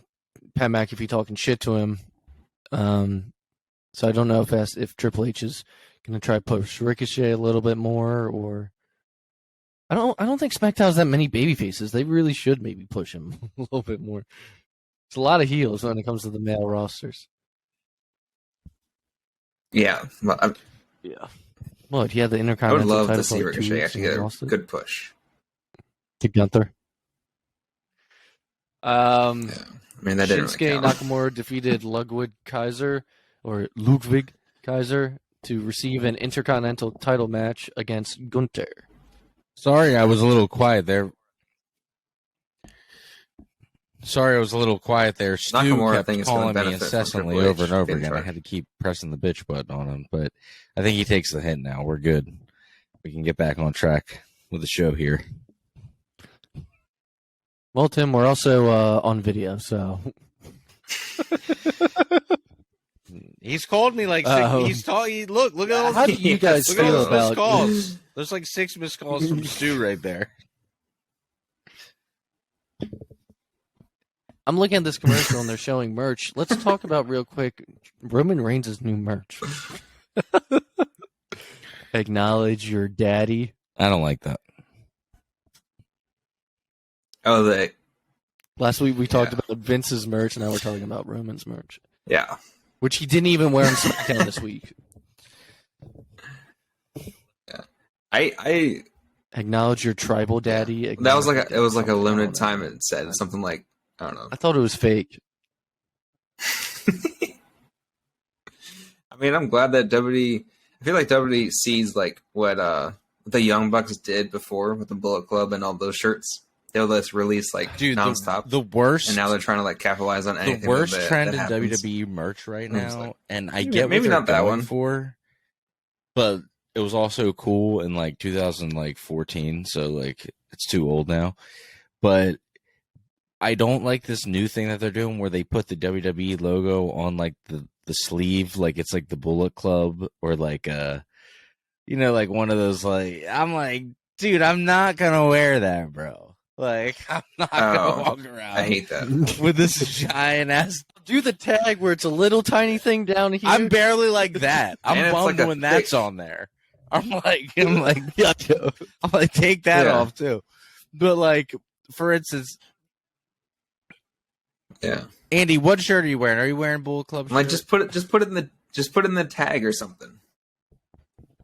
Speaker 2: Pat McAfee talking shit to him. So I don't know if Triple H is going to try to push Ricochet a little bit more, or I don't think SmackDown has that many baby faces. They really should maybe push him a little bit more. It's a lot of heels when it comes to the male rosters.
Speaker 3: Yeah. Well,
Speaker 2: Yeah. What? He had the
Speaker 3: I would
Speaker 2: Intercontinental
Speaker 3: love
Speaker 2: title
Speaker 3: to
Speaker 2: for
Speaker 3: see
Speaker 2: like 2
Speaker 3: Ricochet
Speaker 2: weeks
Speaker 3: actually
Speaker 2: and
Speaker 3: get
Speaker 2: lost
Speaker 3: a
Speaker 2: it
Speaker 3: good push.
Speaker 2: to Gunther.
Speaker 3: Yeah. I mean, that didn't
Speaker 2: Shinsuke
Speaker 3: really count.
Speaker 2: Nakamura defeated Ludwig Kaiser to receive an Intercontinental title match against Gunther.
Speaker 1: Sorry, I was a little quiet there. Sorry, I was a little quiet there. Stu
Speaker 3: Nakamura, I
Speaker 1: kept
Speaker 3: think, is going to
Speaker 1: calling me
Speaker 3: benefit from
Speaker 1: incessantly
Speaker 3: Triple H
Speaker 1: over and over
Speaker 3: being
Speaker 1: again. I
Speaker 3: charged.
Speaker 1: had to keep pressing the bitch button on him, but I think he takes the hint now. We're good. We can get back on track with the show here.
Speaker 2: Well, Tim, we're also on video, so
Speaker 1: He's called me like six. Look at all.
Speaker 2: How do you guys
Speaker 1: look at
Speaker 2: feel
Speaker 1: all those
Speaker 2: about?
Speaker 1: calls? There's like 6 missed calls from Stu right there.
Speaker 2: I'm looking at this commercial and they're showing merch. Let's talk about real quick Roman Reigns' new merch. Acknowledge your daddy.
Speaker 1: I don't like that.
Speaker 3: Oh,
Speaker 2: Last week we talked about Vince's merch, and now we're talking about Roman's merch,
Speaker 3: yeah.
Speaker 2: which he didn't even wear on SmackDown this week.
Speaker 3: Yeah. I
Speaker 2: Acknowledge your tribal daddy.
Speaker 3: that was like
Speaker 2: Acknowledge
Speaker 3: it was like a
Speaker 2: something, I
Speaker 3: limited
Speaker 2: don't
Speaker 3: time.
Speaker 2: know.
Speaker 3: It said something like, I don't know.
Speaker 2: I thought it was fake.
Speaker 3: I mean, I'm glad that WWE. I feel like WWE sees like what the Young Bucks did before with the Bullet Club and all those shirts. They'll just release like nonstop.
Speaker 1: The worst.
Speaker 3: And now they're trying to like capitalize on anything.
Speaker 1: The worst
Speaker 3: that
Speaker 1: trend in
Speaker 3: happens.
Speaker 1: WWE merch right
Speaker 3: I was
Speaker 1: now,
Speaker 3: like,
Speaker 1: and I get
Speaker 3: maybe
Speaker 1: what they're
Speaker 3: not that
Speaker 1: going
Speaker 3: one.
Speaker 1: for, but it was also cool in like 2014, so like it's too old now. But I don't like this new thing that they're doing where they put the WWE logo on like the sleeve, like it's like the Bullet Club or like like one of those like I'm like, dude, I'm not gonna wear that, bro. Like I'm not gonna walk around.
Speaker 3: I hate that
Speaker 1: with this giant ass.
Speaker 2: Do the tag where it's a little tiny thing down here.
Speaker 1: I'm barely like that. I'm
Speaker 3: And it's
Speaker 1: bummed
Speaker 3: like
Speaker 1: when that's on there. I'm like, I'm like, take that off too. But like, for instance, Andy, what shirt are you wearing? Are you wearing Bullet Club shirt?
Speaker 3: Like just put it in the tag or something.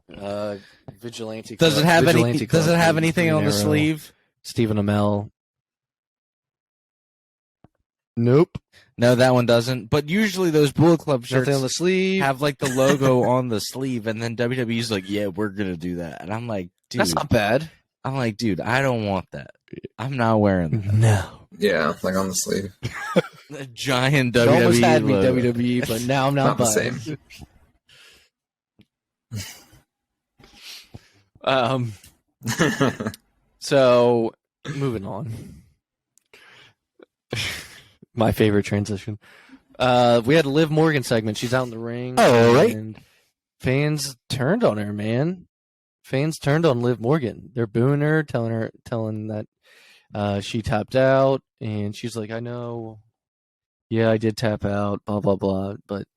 Speaker 2: Vigilante.
Speaker 1: Does it have
Speaker 2: Vigilante
Speaker 1: Does it have
Speaker 2: Club,
Speaker 1: anything
Speaker 2: Green
Speaker 1: on the
Speaker 2: Arrow,
Speaker 1: sleeve?
Speaker 2: Stephen Amell. Nope.
Speaker 1: No, that one doesn't. But usually those Bullet Club shirts
Speaker 2: Nothing on the sleeve.
Speaker 1: have like the logo on the sleeve, and then WWE's like, "Yeah, we're gonna do that," and I'm like, "Dude,
Speaker 2: that's not bad."
Speaker 1: I'm like, "Dude, I don't want that. I'm not wearing that."
Speaker 2: No.
Speaker 3: Yeah, like on the sleeve.
Speaker 1: The giant
Speaker 2: It
Speaker 1: WWE
Speaker 2: almost had me
Speaker 1: logo.
Speaker 2: WWE, but now I'm not
Speaker 3: the
Speaker 2: buying.
Speaker 3: same.
Speaker 2: So moving on. My favorite transition. We had a Liv Morgan segment. She's out in the ring.
Speaker 1: Oh, right.
Speaker 2: And fans turned on her, man. Fans turned on Liv Morgan. They're booing her, telling that she tapped out, and she's like, "I know. Yeah, I did tap out. Blah blah blah." But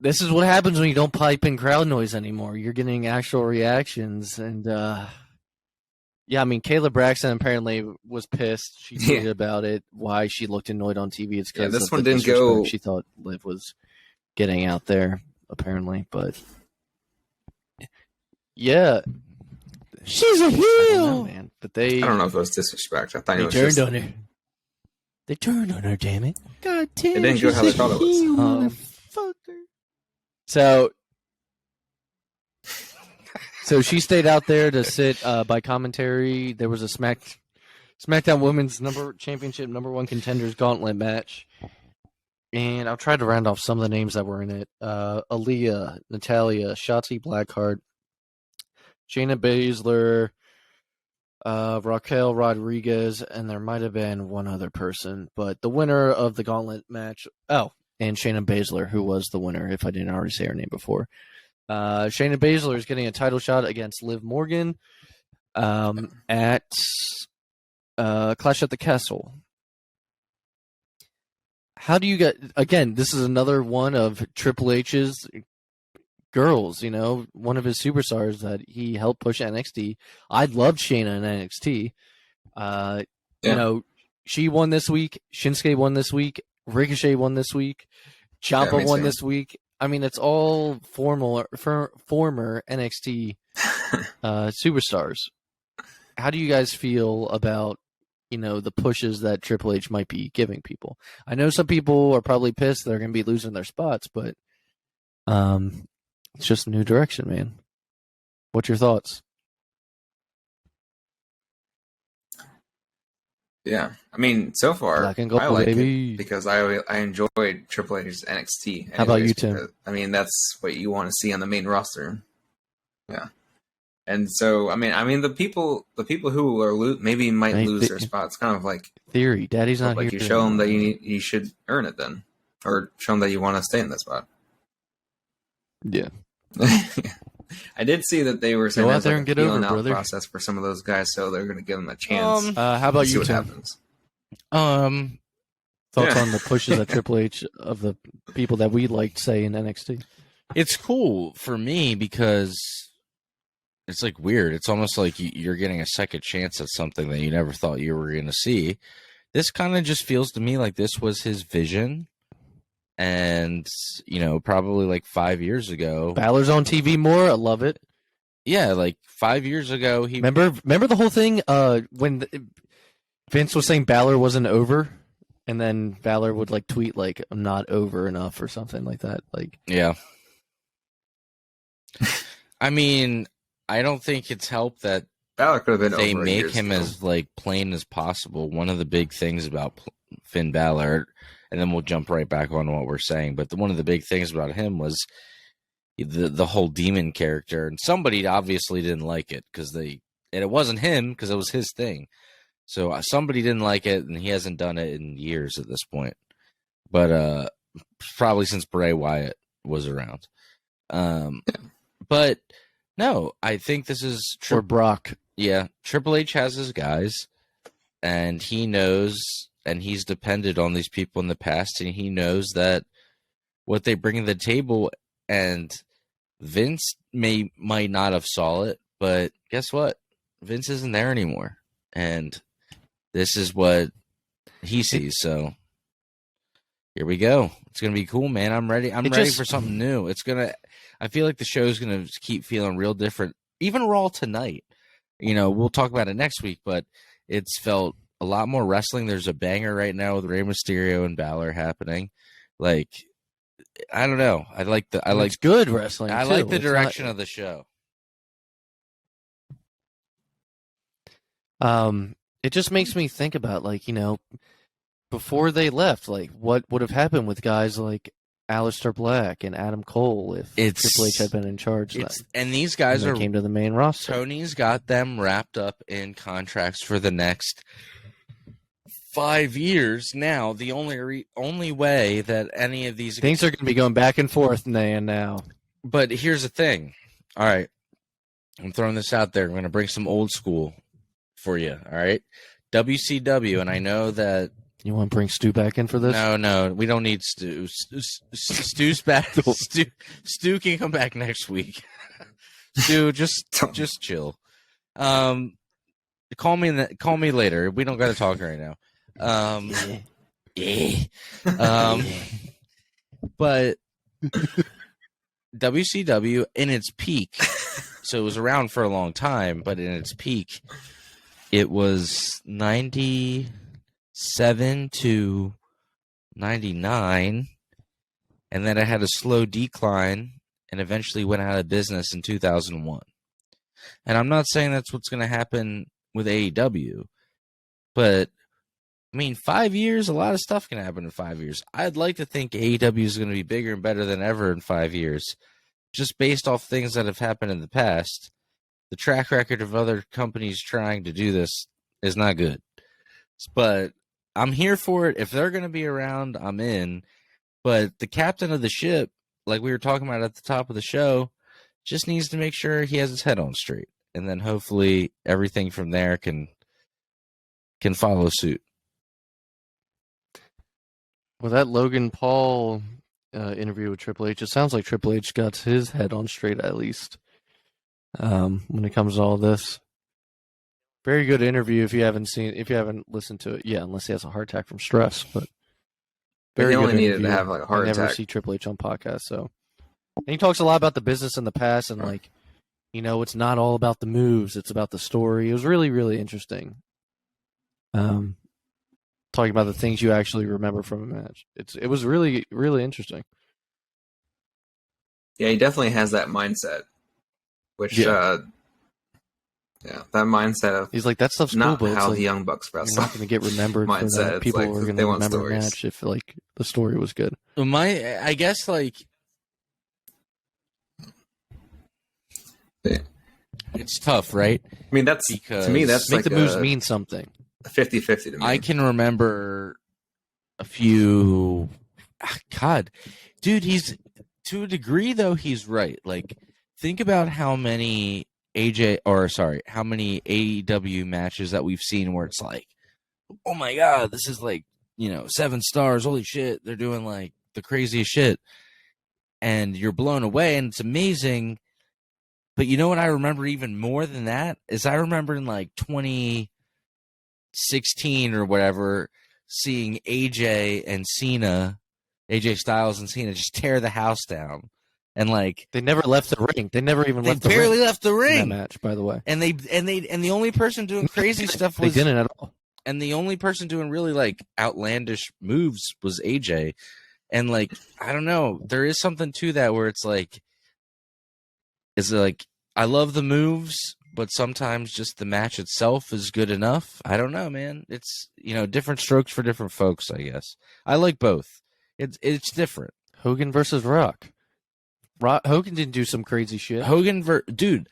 Speaker 2: this is what happens when you don't pipe in crowd noise anymore. You're getting actual reactions, and yeah, I mean, Kayla Braxton apparently was pissed. She tweeted about it. Why she looked annoyed on TV? It's because
Speaker 3: this
Speaker 2: of
Speaker 3: one
Speaker 2: the
Speaker 3: didn't go.
Speaker 2: disrespect she thought Liv was getting out there, apparently. But yeah,
Speaker 1: She's a
Speaker 2: I don't
Speaker 1: heel.
Speaker 2: know, man. But
Speaker 3: I don't know if it was disrespect. I thought it
Speaker 2: they
Speaker 3: was
Speaker 2: turned
Speaker 3: just.
Speaker 2: on her. They turned on her. Damn it!
Speaker 1: God damn,
Speaker 3: It didn't go how they thought it was.
Speaker 2: So she stayed out there to sit by commentary. There was a SmackDown Women's Championship #1 Contenders Gauntlet match. And I'll try to round off some of the names that were in it. Aaliyah, Natalia, Shotzi Blackheart, Shayna Baszler, Raquel Rodriguez, and there might have been one other person. But the winner of the Gauntlet match... Oh, and Shayna Baszler, who was the winner, if I didn't already say her name before. Shayna Baszler is getting a title shot against Liv Morgan at Clash at the Castle. How do you get... Again, this is another one of Triple H's girls, one of his superstars that he helped push NXT. I loved Shayna in NXT. She won this week. Shinsuke won this week. Ricochet won this week. Ciampa won this week. I mean, it's all former NXT superstars. How do you guys feel about, the pushes that Triple H might be giving people? I know some people are probably pissed they're going to be losing their spots, but it's just a new direction, man. What's your thoughts?
Speaker 3: Yeah, I mean, so far
Speaker 2: Black and gold,
Speaker 3: I like
Speaker 2: baby.
Speaker 3: it because I enjoyed Triple H's NXT.
Speaker 2: How about
Speaker 3: anyways,
Speaker 2: you, Tim?
Speaker 3: because, I mean, that's what you want to see on the main roster. Yeah, and so I mean, the people who are maybe might
Speaker 2: Hey,
Speaker 3: lose their spots. Kind of like
Speaker 2: Theory. Daddy's not
Speaker 3: like
Speaker 2: here.
Speaker 3: you show them that
Speaker 2: anymore.
Speaker 3: you should earn it then, or show them that you want to stay in that spot.
Speaker 2: Yeah.
Speaker 3: I did see that they were saying
Speaker 2: Go out
Speaker 3: there's
Speaker 2: there
Speaker 3: like
Speaker 2: and
Speaker 3: a
Speaker 2: get
Speaker 3: feeling
Speaker 2: over,
Speaker 3: out
Speaker 2: brother.
Speaker 3: process for some of those guys, so they're going to give them a chance.
Speaker 2: How about
Speaker 3: to see
Speaker 2: you,
Speaker 3: what
Speaker 2: Tim?
Speaker 3: happens.
Speaker 2: Thoughts
Speaker 3: Yeah.
Speaker 2: on the pushes that Triple H of the people that we liked say in NXT?
Speaker 1: It's cool for me because it's like weird. It's almost like you're getting a second chance at something that you never thought you were going to see. This kind of just feels to me like this was his vision. And, probably like 5 years ago.
Speaker 2: Balor's on TV more. I love it.
Speaker 1: Yeah, like 5 years ago.
Speaker 2: Remember the whole thing when Vince was saying Balor wasn't over? And then Balor would like tweet like I'm not over enough or something like that. Like
Speaker 1: Yeah. I mean, I don't think it's helped that
Speaker 3: Balor could have been
Speaker 1: they
Speaker 3: over
Speaker 1: make
Speaker 3: years
Speaker 1: him
Speaker 3: ago.
Speaker 1: as like plain as possible. One of the big things about Finn Balor, and then we'll jump right back on what we're saying. But one of the big things about him was the whole demon character, and somebody obviously didn't like it and it wasn't him because it was his thing. So somebody didn't like it, and he hasn't done it in years at this point. But probably since Bray Wyatt was around. But no, I think this is
Speaker 2: or Brock.
Speaker 1: Yeah, Triple H has his guys, and he knows, and he's depended on these people in the past, and he knows that what they bring to the table, and Vince might not have saw it, but guess what? Vince isn't there anymore, and this is what he sees. So here we go. It's gonna be cool, man. I'm ready. I'm ready for something new. I feel like the show's gonna keep feeling real different. Even Raw tonight. We'll talk about it next week, but it's felt a lot more wrestling. There's a banger right now with Rey Mysterio and Balor happening. Like, I don't know. It's
Speaker 2: good wrestling.
Speaker 1: I like the direction of the show.
Speaker 2: It just makes me think about before they left, like what would have happened with guys like Aleister Black and Adam Cole if Triple H had been in charge then.
Speaker 1: And these guys
Speaker 2: came to the main roster.
Speaker 1: Tony's got them wrapped up in contracts for the next 5 years. Now, the only way that any of these
Speaker 2: things are going to be going back and forth now.
Speaker 1: But here's the thing. All right, I'm throwing this out there. I'm going to bring some old school for you. All right, WCW, and I know that.
Speaker 2: You want to bring Stu back in for this?
Speaker 1: No, we don't need Stu. Stu's back. Stu can come back next week. Stu, just chill. Call me later. We don't got to talk right now. But WCW in its peak, so it was around for a long time, but in its peak, it was 97 to 99, and then it had a slow decline and eventually went out of business in 2001. And I'm not saying that's what's going to happen with AEW, but I mean, 5 years, a lot of stuff can happen in 5 years. I'd like to think AEW is going to be bigger and better than ever in 5 years, just based off things that have happened in the past. The track record of other companies trying to do this is not good. But I'm here for it. If they're going to be around, I'm in. But the captain of the ship, like we were talking about at the top of the show, just needs to make sure he has his head on straight. And then hopefully everything from there can follow suit.
Speaker 2: Well, that Logan Paul interview with Triple H, it sounds like Triple H got his head on straight at least when it comes to all this. Very good interview if you haven't listened to it yet, unless he has a heart attack from stress. But very
Speaker 3: he only
Speaker 2: good
Speaker 3: needed
Speaker 2: interview.
Speaker 3: to have like a heart
Speaker 2: I never
Speaker 3: attack.
Speaker 2: see Triple H on podcasts, so and he talks a lot about the business in the past and it's not all about the moves; it's about the story. It was really, really interesting. Talking about the things you actually remember from a match. It was really, really interesting.
Speaker 3: Yeah, he definitely has that mindset, which Yeah, that mindset of
Speaker 2: He's like, that stuff's cool,
Speaker 3: not
Speaker 2: but it's
Speaker 3: how
Speaker 2: like,
Speaker 3: the Young Bucks
Speaker 2: you're
Speaker 3: wrestle.
Speaker 2: not going to get remembered for
Speaker 3: Mindset,
Speaker 2: that.
Speaker 3: it's
Speaker 2: People
Speaker 3: like,
Speaker 2: are going
Speaker 3: they
Speaker 2: to
Speaker 3: want
Speaker 2: remember a
Speaker 3: stories.
Speaker 2: match if like the story was good.
Speaker 1: I guess like
Speaker 3: Yeah.
Speaker 1: it's tough, right?
Speaker 3: I mean, that's
Speaker 1: Because
Speaker 3: to me that's
Speaker 2: Make
Speaker 3: like
Speaker 2: the moves mean something.
Speaker 3: 50-50 to me.
Speaker 1: I can remember a few. God, dude, he's to a degree though. He's right. Like, think about how many how many AEW matches that we've seen where it's like, oh my god, this is like 7 stars. Holy shit, they're doing like the craziest shit, and you're blown away, and it's amazing. But you know what I remember even more than that is I remember in like 2016 or whatever, seeing AJ Styles and Cena just tear the house down, and like
Speaker 2: They never left the ring. They never even left the ring.
Speaker 1: They barely left the
Speaker 2: in
Speaker 1: ring.
Speaker 2: that match, by the way.
Speaker 1: And the only person doing crazy stuff
Speaker 2: They
Speaker 1: was
Speaker 2: didn't at all.
Speaker 1: and the only person doing really like outlandish moves was AJ. And like, I don't know, there is something to that where it's like I love the moves, but sometimes just the match itself is good enough. I don't know, man. It's different strokes for different folks, I guess. I like both. It's different.
Speaker 2: Hogan versus Rock. Hogan didn't do some crazy shit.
Speaker 1: Dude,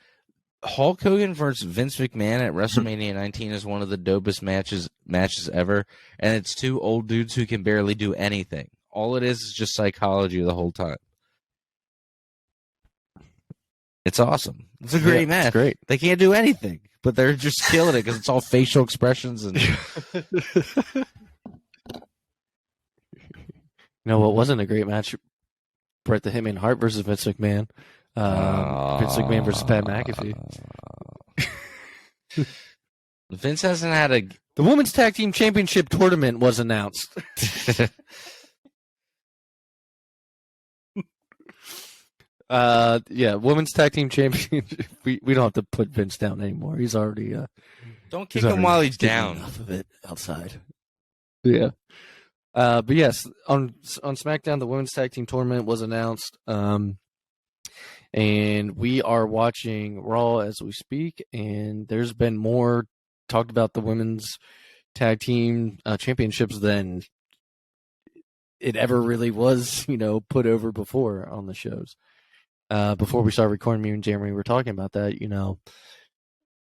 Speaker 1: Hulk Hogan versus Vince McMahon at WrestleMania 19 is one of the dopest matches ever, and it's two old dudes who can barely do anything. All it is just psychology the whole time. It's awesome. It's a great match.
Speaker 2: It's great.
Speaker 1: They can't do anything, but they're just killing it because it's all facial expressions and.
Speaker 2: What wasn't a great match? Bret the Hitman Hart versus Vince McMahon. Vince McMahon versus Pat McAfee.
Speaker 1: Vince hasn't had
Speaker 2: The Women's Tag Team Championship tournament was announced. Women's Tag Team Championship. We don't have to put Vince down anymore. He's already
Speaker 1: Don't kick him while he's down.
Speaker 2: Enough of it outside. Yeah. But yes, on SmackDown, the Women's Tag Team Tournament was announced. And we are watching Raw as we speak, and there's been more talked about the Women's Tag Team Championships than it ever really was, put over before on the shows. Before we started recording, me and Jeremy were talking about that,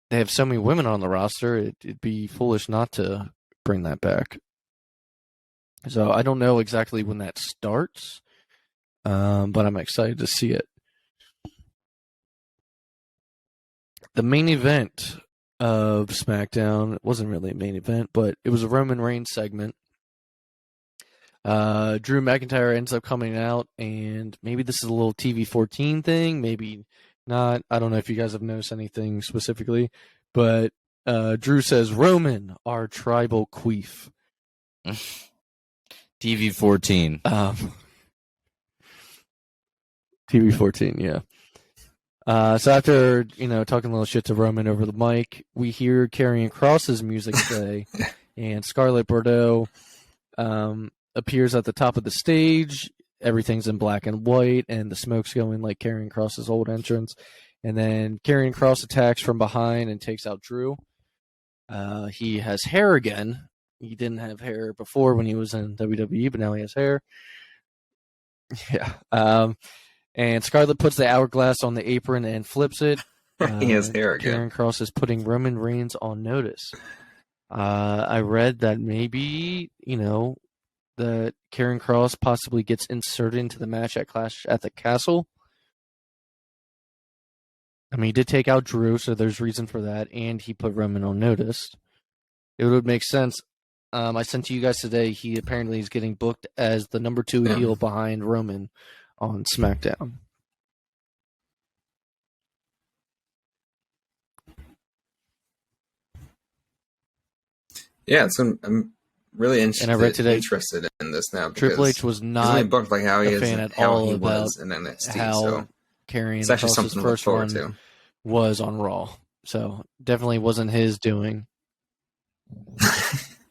Speaker 2: they have so many women on the roster, it'd be foolish not to bring that back. So I don't know exactly when that starts, but I'm excited to see it. The main event of SmackDown wasn't really a main event, but it was a Roman Reigns segment. Drew McIntyre ends up coming out, and maybe this is a little TV-14 thing, maybe not. I don't know if you guys have noticed anything specifically, but Drew says, "Roman, our tribal queef."
Speaker 1: TV-14.
Speaker 2: TV-14, yeah. So after, talking a little shit to Roman over the mic, we hear Karrion Kross's music play, and Scarlett Bordeaux appears at the top of the stage. Everything's in black and white, and the smoke's going like Karrion Kross's old entrance. And then Karrion Kross attacks from behind and takes out Drew. He has hair again. He didn't have hair before when he was in WWE, but now he has hair. Yeah. And Scarlett puts the hourglass on the apron and flips it.
Speaker 3: He has hair again.
Speaker 2: Karrion Kross is putting Roman Reigns on notice. I read that maybe, that Karrion Kross possibly gets inserted into the match at Clash at the Castle. I mean, he did take out Drew, so there's reason for that, and he put Roman on notice. It would make sense. I sent to you guys today, he apparently is getting booked as the number 2 heel behind Roman on SmackDown.
Speaker 3: Yeah, I'm really interested.
Speaker 2: And I read today,
Speaker 3: interested in this now.
Speaker 2: Triple H was not
Speaker 3: booked like how he
Speaker 2: a
Speaker 3: is
Speaker 2: fan at
Speaker 3: how
Speaker 2: all
Speaker 3: he
Speaker 2: about
Speaker 3: was in NXT.
Speaker 2: how
Speaker 3: So
Speaker 2: Karrion
Speaker 3: it's actually
Speaker 2: Kross's
Speaker 3: something to look
Speaker 2: first
Speaker 3: forward
Speaker 2: one
Speaker 3: to.
Speaker 2: was on Raw. So definitely wasn't his doing.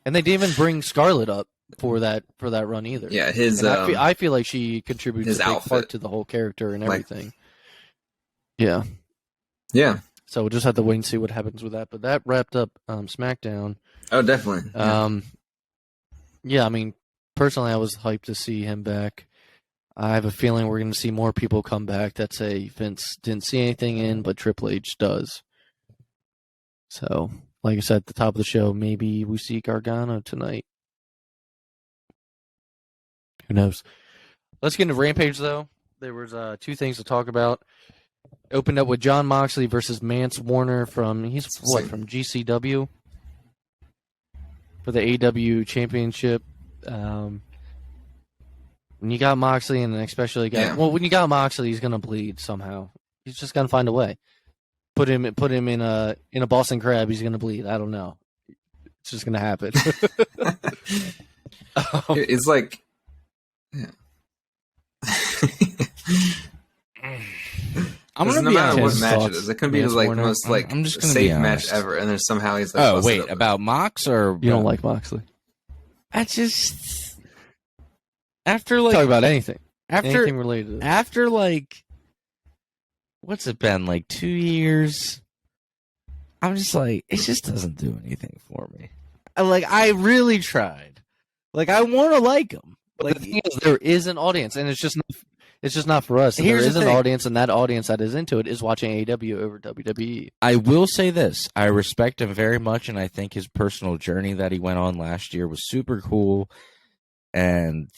Speaker 2: And they didn't even bring Scarlett up for that run either.
Speaker 3: Yeah, his
Speaker 2: I feel like she contributes
Speaker 3: his
Speaker 2: a big
Speaker 3: outfit.
Speaker 2: part to the whole character and everything. Yeah.
Speaker 3: Yeah,
Speaker 2: So we'll just have to wait and see what happens with that. But that wrapped up SmackDown.
Speaker 3: Oh, definitely.
Speaker 2: Yeah, I mean, personally, I was hyped to see him back. I have a feeling we're going to see more people come back that say Vince didn't see anything in, but Triple H does. So, like I said at the top of the show, maybe we see Gargano tonight. Who knows? Let's get into Rampage, though. There was 2 things to talk about. Opened up with John Moxley versus Mance Warner from GCW for the AEW Championship. When you got Moxley, and especially when you got Moxley, he's gonna bleed somehow. He's just gonna find a way. Put him in a Boston Crab, he's gonna bleed. I don't know. It's just gonna happen.
Speaker 3: It's like, yeah.
Speaker 1: I'm gonna
Speaker 3: no
Speaker 1: be
Speaker 3: matter
Speaker 1: honest.
Speaker 3: what match it is, it can be like the most like
Speaker 1: I'm just gonna
Speaker 3: safe
Speaker 1: be
Speaker 3: match
Speaker 1: honest.
Speaker 3: ever, and then somehow he's like,
Speaker 1: Oh
Speaker 3: busted
Speaker 1: wait,
Speaker 3: open.
Speaker 1: about Mox or
Speaker 2: You don't like Moxley?
Speaker 1: I just after like
Speaker 2: Talk about anything
Speaker 1: after
Speaker 2: related to this.
Speaker 1: after like what's it been like 2 years? I'm just like it just doesn't do anything for me. I really tried. Like I want to like him.
Speaker 2: But the thing is, there is an audience, and it's just not for us.
Speaker 1: Here's
Speaker 2: There is
Speaker 1: the
Speaker 2: an
Speaker 1: thing.
Speaker 2: audience, and that audience that is into it is watching AEW over WWE.
Speaker 1: I will say this. I respect him very much, and I think his personal journey that he went on last year was super cool. And,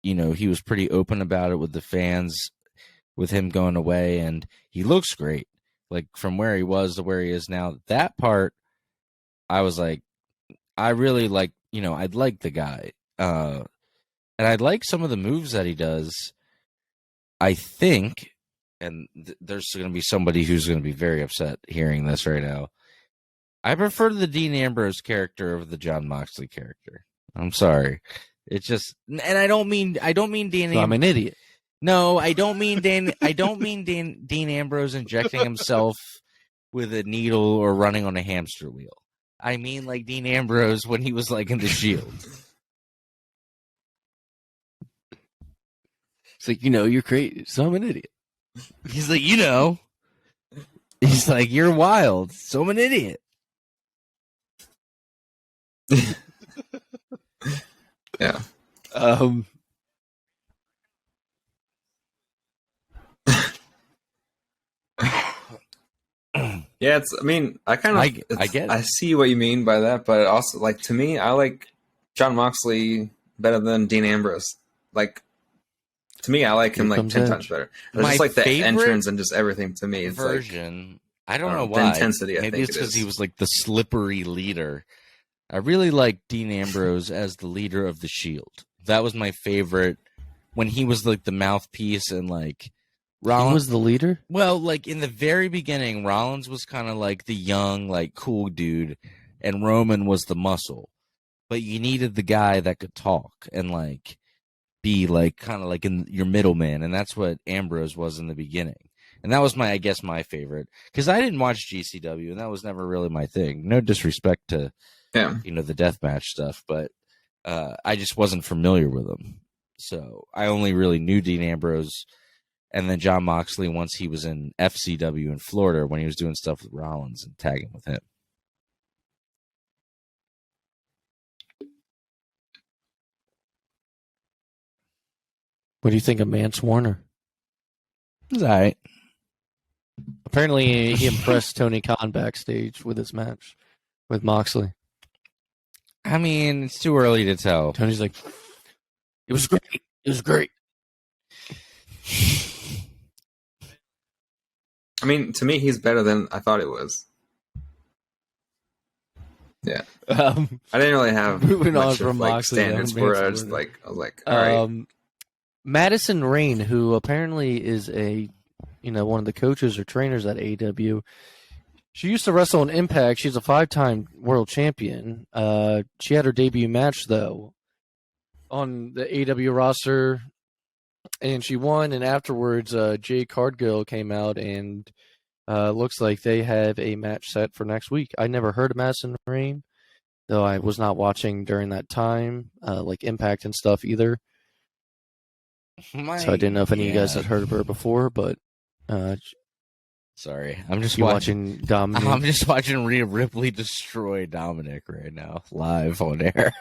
Speaker 1: he was pretty open about it with the fans, with him going away, and he looks great. Like, from where he was to where he is now. That part, I was like, I really like, I'd like the guy. And I'd like some of the moves that he does. I think, and there's going to be somebody who's going to be very upset hearing this right now. I prefer the Dean Ambrose character over the John Moxley character. I'm sorry. It's just, and I don't mean Dean.
Speaker 2: So I'm an idiot.
Speaker 1: No, I don't mean Dean Ambrose injecting himself with a needle or running on a hamster wheel. I mean like Dean Ambrose when he was like in the Shield.
Speaker 2: It's like, you're crazy, so I'm an idiot.
Speaker 1: He's like, he's like, you're wild, so I'm an idiot.
Speaker 3: Yeah. Yeah, I mean, I kind of,
Speaker 1: I get it.
Speaker 3: I see what you mean by that, but also, like, to me, I like John Moxley better than Dean Ambrose. Like, to me, I like him like 10 times better. It's
Speaker 1: My
Speaker 3: just like the
Speaker 1: favorite
Speaker 3: entrance and just everything to me. It's
Speaker 1: version. I don't know
Speaker 3: the
Speaker 1: why.
Speaker 3: intensity, I
Speaker 1: Maybe
Speaker 3: think
Speaker 1: it's
Speaker 3: it
Speaker 1: because
Speaker 3: is.
Speaker 1: he was like the slippery leader. I really like Dean Ambrose as the leader of the Shield. That was my favorite when he was like the mouthpiece and like Rollins
Speaker 2: He was the leader?
Speaker 1: Well, like in the very beginning, Rollins was kind of like the young, like cool dude, and Roman was the muscle. But you needed the guy that could talk and like be like kind of like in your middleman, and that's what Ambrose was in the beginning. And that was my favorite because I didn't watch GCW, and that was never really my thing. No disrespect to the deathmatch stuff, but I just wasn't familiar with them. So I only really knew Dean Ambrose. And then John Moxley once he was in FCW in Florida when he was doing stuff with Rollins and tagging with him.
Speaker 2: What do you think of Mance Warner?
Speaker 1: It's all right.
Speaker 2: Apparently, he impressed Tony Khan backstage with his match with Moxley.
Speaker 1: I mean, it's too early to tell.
Speaker 2: Tony's like, it was great. It was great.
Speaker 3: I mean, to me, he's better than I thought it was. Yeah. I didn't really have
Speaker 2: moving
Speaker 3: much
Speaker 2: on
Speaker 3: of,
Speaker 2: from
Speaker 3: like,
Speaker 2: Moxley,
Speaker 3: standards
Speaker 2: though,
Speaker 3: for it.
Speaker 2: Mance
Speaker 3: I
Speaker 2: Warner.
Speaker 3: was like, all right.
Speaker 2: Madison Rayne, who apparently is one of the coaches or trainers at AEW, she used to wrestle in Impact. She's a 5-time world champion. She had her debut match, though, on the AEW roster, and she won. And afterwards, Jay Cargill came out, and looks like they have a match set for next week. I never heard of Madison Rayne, though I was not watching during that time, like Impact and stuff either. So I didn't know if any of you guys had heard of her before, but
Speaker 1: Sorry, I'm just
Speaker 2: You
Speaker 1: watching.
Speaker 2: watching Dominic?
Speaker 1: I'm just watching Rhea Ripley destroy Dominic right now, live on air.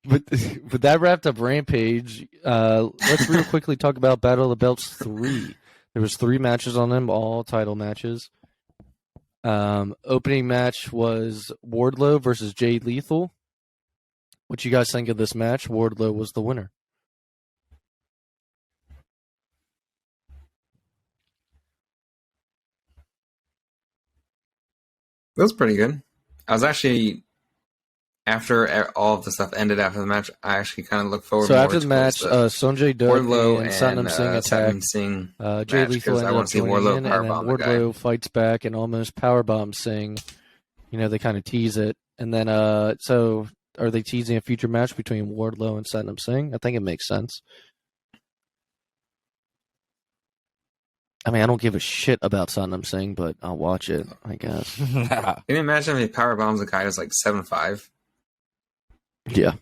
Speaker 2: But that wrapped up Rampage. Let's real quickly talk about Battle of the Belts 3. There was 3 matches on them, all title matches. Opening match was Wardlow versus Jay Lethal. What you guys think of this match? Wardlow was the winner.
Speaker 3: It was pretty good. I was actually, after all of the stuff ended after the match, I actually kind of looked forward.
Speaker 2: So
Speaker 3: more
Speaker 2: after the match, Sonjay Dutt
Speaker 3: Wardlow
Speaker 2: and Satnam Singh attacked. Jay Lethal ended up joining in, and then Wardlow fights back and almost powerbombs Singh. They kind of tease it, and then so are they teasing a future match between Wardlow and Satnam Singh? I think it makes sense. I mean, I don't give a shit about Satnam Singh, but I'll watch it, I guess.
Speaker 3: Can you imagine if he power bombs a guy who's like 7'5"?
Speaker 2: Yeah.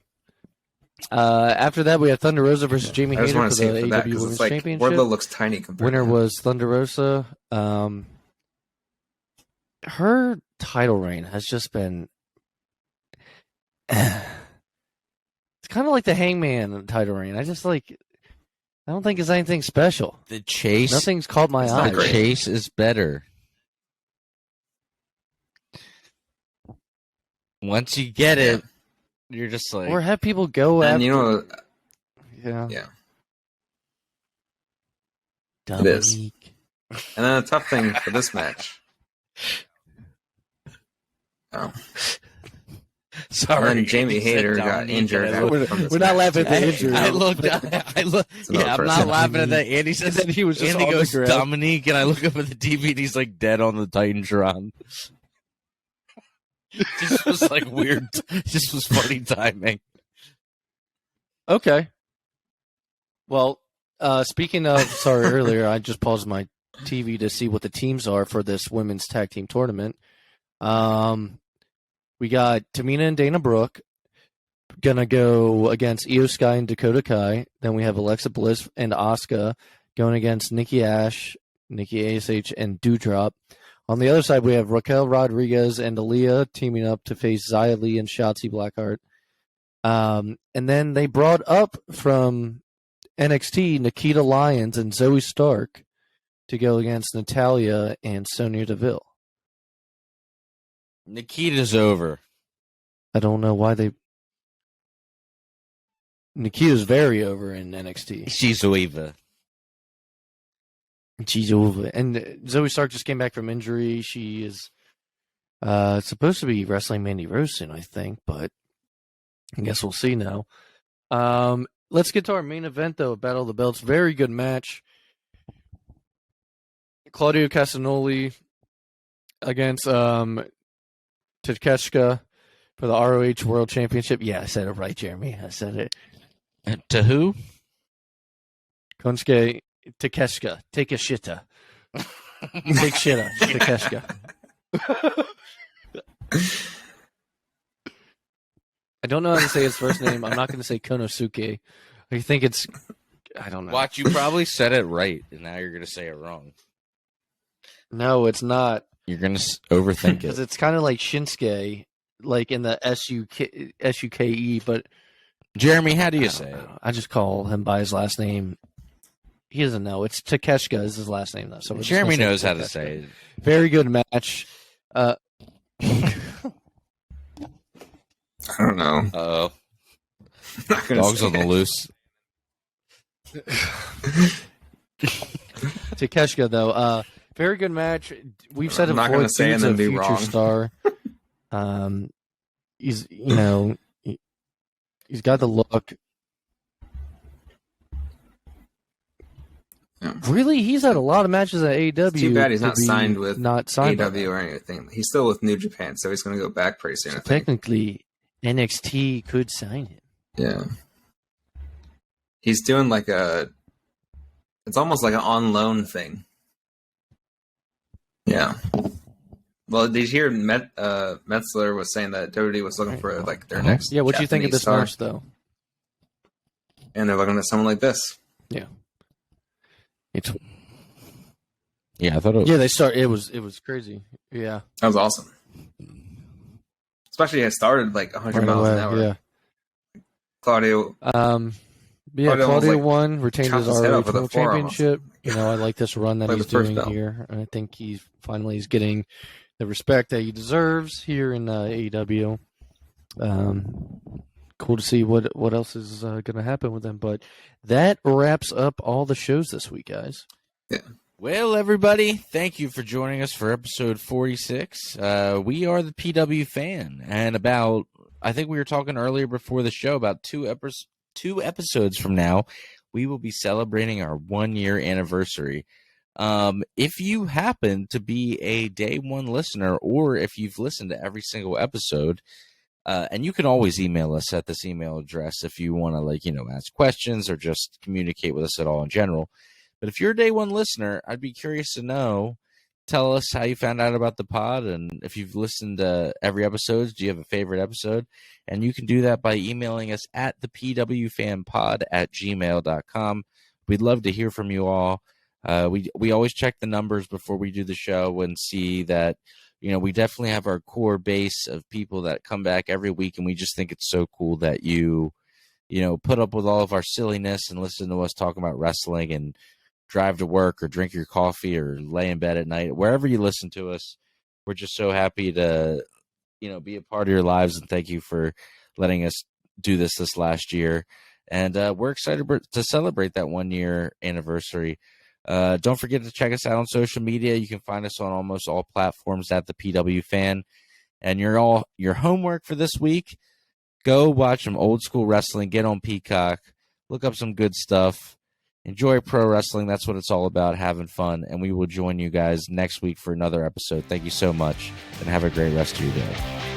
Speaker 2: After that, we had Thunder Rosa versus Jamie Hayter for the AEW Women's Championship.
Speaker 3: Wardlow looks tiny compared.
Speaker 2: Winner
Speaker 3: to him.
Speaker 2: was Thunder Rosa. Her title reign has just been. It's kind of like the Hangman title reign. I don't think it's anything special.
Speaker 1: The chase,
Speaker 2: nothing's caught my eye.
Speaker 1: The chase is better. Once you get it, you're just like,
Speaker 2: or have people go
Speaker 3: and
Speaker 2: after.
Speaker 3: Yeah.
Speaker 2: Dominique.
Speaker 3: It is. And then a tough thing for this match. Oh.
Speaker 1: Sorry,
Speaker 3: and then Jamie Hayter got injured.
Speaker 2: We're not laughing at the injury.
Speaker 1: I looked. Yeah, I'm not laughing at that. Andy says
Speaker 2: that he was just
Speaker 1: Andy
Speaker 2: on
Speaker 1: goes
Speaker 2: the ground.
Speaker 1: Dominique, and I look up at the TV, and he's like dead on the Titantron. Just was like weird. Just was funny timing.
Speaker 2: Okay. Well, speaking of, sorry, earlier I just paused my TV to see what the teams are for this women's tag team tournament. We got Tamina and Dana Brooke gonna go against Io Sky and Dakota Kai. Then we have Alexa Bliss and Asuka going against Nikki Ash, Nikki ASH, and Doudrop. On the other side, we have Raquel Rodriguez and Aaliyah teaming up to face Xia Li and Shotzi Blackheart. And then they brought up from NXT Nikita Lyons and Zoe Stark to go against Natalya and Sonya Deville.
Speaker 1: Nikita's over.
Speaker 2: I don't know why they. Nikita's very over in NXT.
Speaker 1: She's over.
Speaker 2: She's over. And Zoe Stark just came back from injury. She is supposed to be wrestling Mandy Rose soon, I think, but I guess we'll see now. Let's get to our main event, though, Battle of the Belts. Very good match. Claudio Castagnoli against Takeshita for the ROH World Championship. Yeah, I said it right, Jeremy. I said it.
Speaker 1: To who?
Speaker 2: Konsuke Takeshita. Takeshita. Takeshita. I don't know how to say his first name. I'm not going to say Konosuke. I think it's... I don't know.
Speaker 1: Watch, you probably said it right, and now you're going to say it wrong.
Speaker 2: No, it's not.
Speaker 1: You're going to overthink it.
Speaker 2: Because it's kind of like Shinsuke, like in the S-U-K-E, but...
Speaker 1: Jeremy, how do you say it?
Speaker 2: I just call him by his last name. He doesn't know. It's Takeshita is his last name, though. So
Speaker 1: Jeremy knows how to say it.
Speaker 2: Very good match.
Speaker 3: I don't know.
Speaker 1: Uh-oh. Dogs on the loose.
Speaker 2: Takeshita, though, very good match. We've said it
Speaker 3: I'm not
Speaker 2: before.
Speaker 3: going to say and then be
Speaker 2: future
Speaker 3: wrong.
Speaker 2: Star. He's, he's got the look.
Speaker 3: Yeah.
Speaker 2: Really, he's had a lot of matches at AEW.
Speaker 3: It's too bad he's not signed with
Speaker 2: AEW
Speaker 3: or anything. He's still with New Japan, so he's going to go back pretty soon.
Speaker 2: So
Speaker 3: I think.
Speaker 2: technically, NXT could sign him.
Speaker 3: Yeah, he's doing like it's almost like an on loan thing. Yeah. Well, did you hear Metzler was saying that WWE was looking for like their next?
Speaker 2: Yeah, what do you think of
Speaker 3: Japanese
Speaker 2: this
Speaker 3: star?
Speaker 2: match, though?
Speaker 3: and they're looking at someone like this.
Speaker 2: It's
Speaker 1: Yeah, I thought it
Speaker 2: yeah. They start. It was crazy. Yeah,
Speaker 3: That was awesome. Especially it started like 100
Speaker 2: right
Speaker 3: miles
Speaker 2: away,
Speaker 3: an hour.
Speaker 2: Yeah.
Speaker 3: Claudio,
Speaker 2: Claudio won, retained
Speaker 3: chopped
Speaker 2: his
Speaker 3: his head
Speaker 2: ROH
Speaker 3: off with a
Speaker 2: World
Speaker 3: forearm.
Speaker 2: Championship. I like this run that
Speaker 3: Like
Speaker 2: he's
Speaker 3: the first
Speaker 2: doing
Speaker 3: belt.
Speaker 2: here. I think he's finally getting the respect that he deserves here in AEW. Cool to see what else is going to happen with him. But that wraps up all the shows this week, guys.
Speaker 1: Well, everybody, thank you for joining us for episode 46. We are the PW Fan, and I think we were talking earlier before the show, about two episodes from now, we will be celebrating our 1-year anniversary. If you happen to be a day one listener, or if you've listened to every single episode, and you can always email us at this email address if you want to, ask questions or just communicate with us at all in general. But if you're a day one listener, I'd be curious to know. Tell us how you found out about the pod, and if you've listened to every episode, do you have a favorite episode? And you can do that by emailing us at thepwfanpod@gmail.com. We'd love to hear from you all. We always check the numbers before we do the show and see that, we definitely have our core base of people that come back every week, and we just think it's so cool that you put up with all of our silliness and listen to us talking about wrestling and drive to work or drink your coffee or lay in bed at night. Wherever you listen to us, we're just so happy to, be a part of your lives, and thank you for letting us do this last year. And we're excited to celebrate that 1-year anniversary. Don't forget to check us out on social media. You can find us on almost all platforms at the PW Fan. And your homework for this week, go watch some old school wrestling, get on Peacock, look up some good stuff. Enjoy pro wrestling. That's what it's all about, having fun. And we will join you guys next week for another episode. Thank you so much, and have a great rest of your day.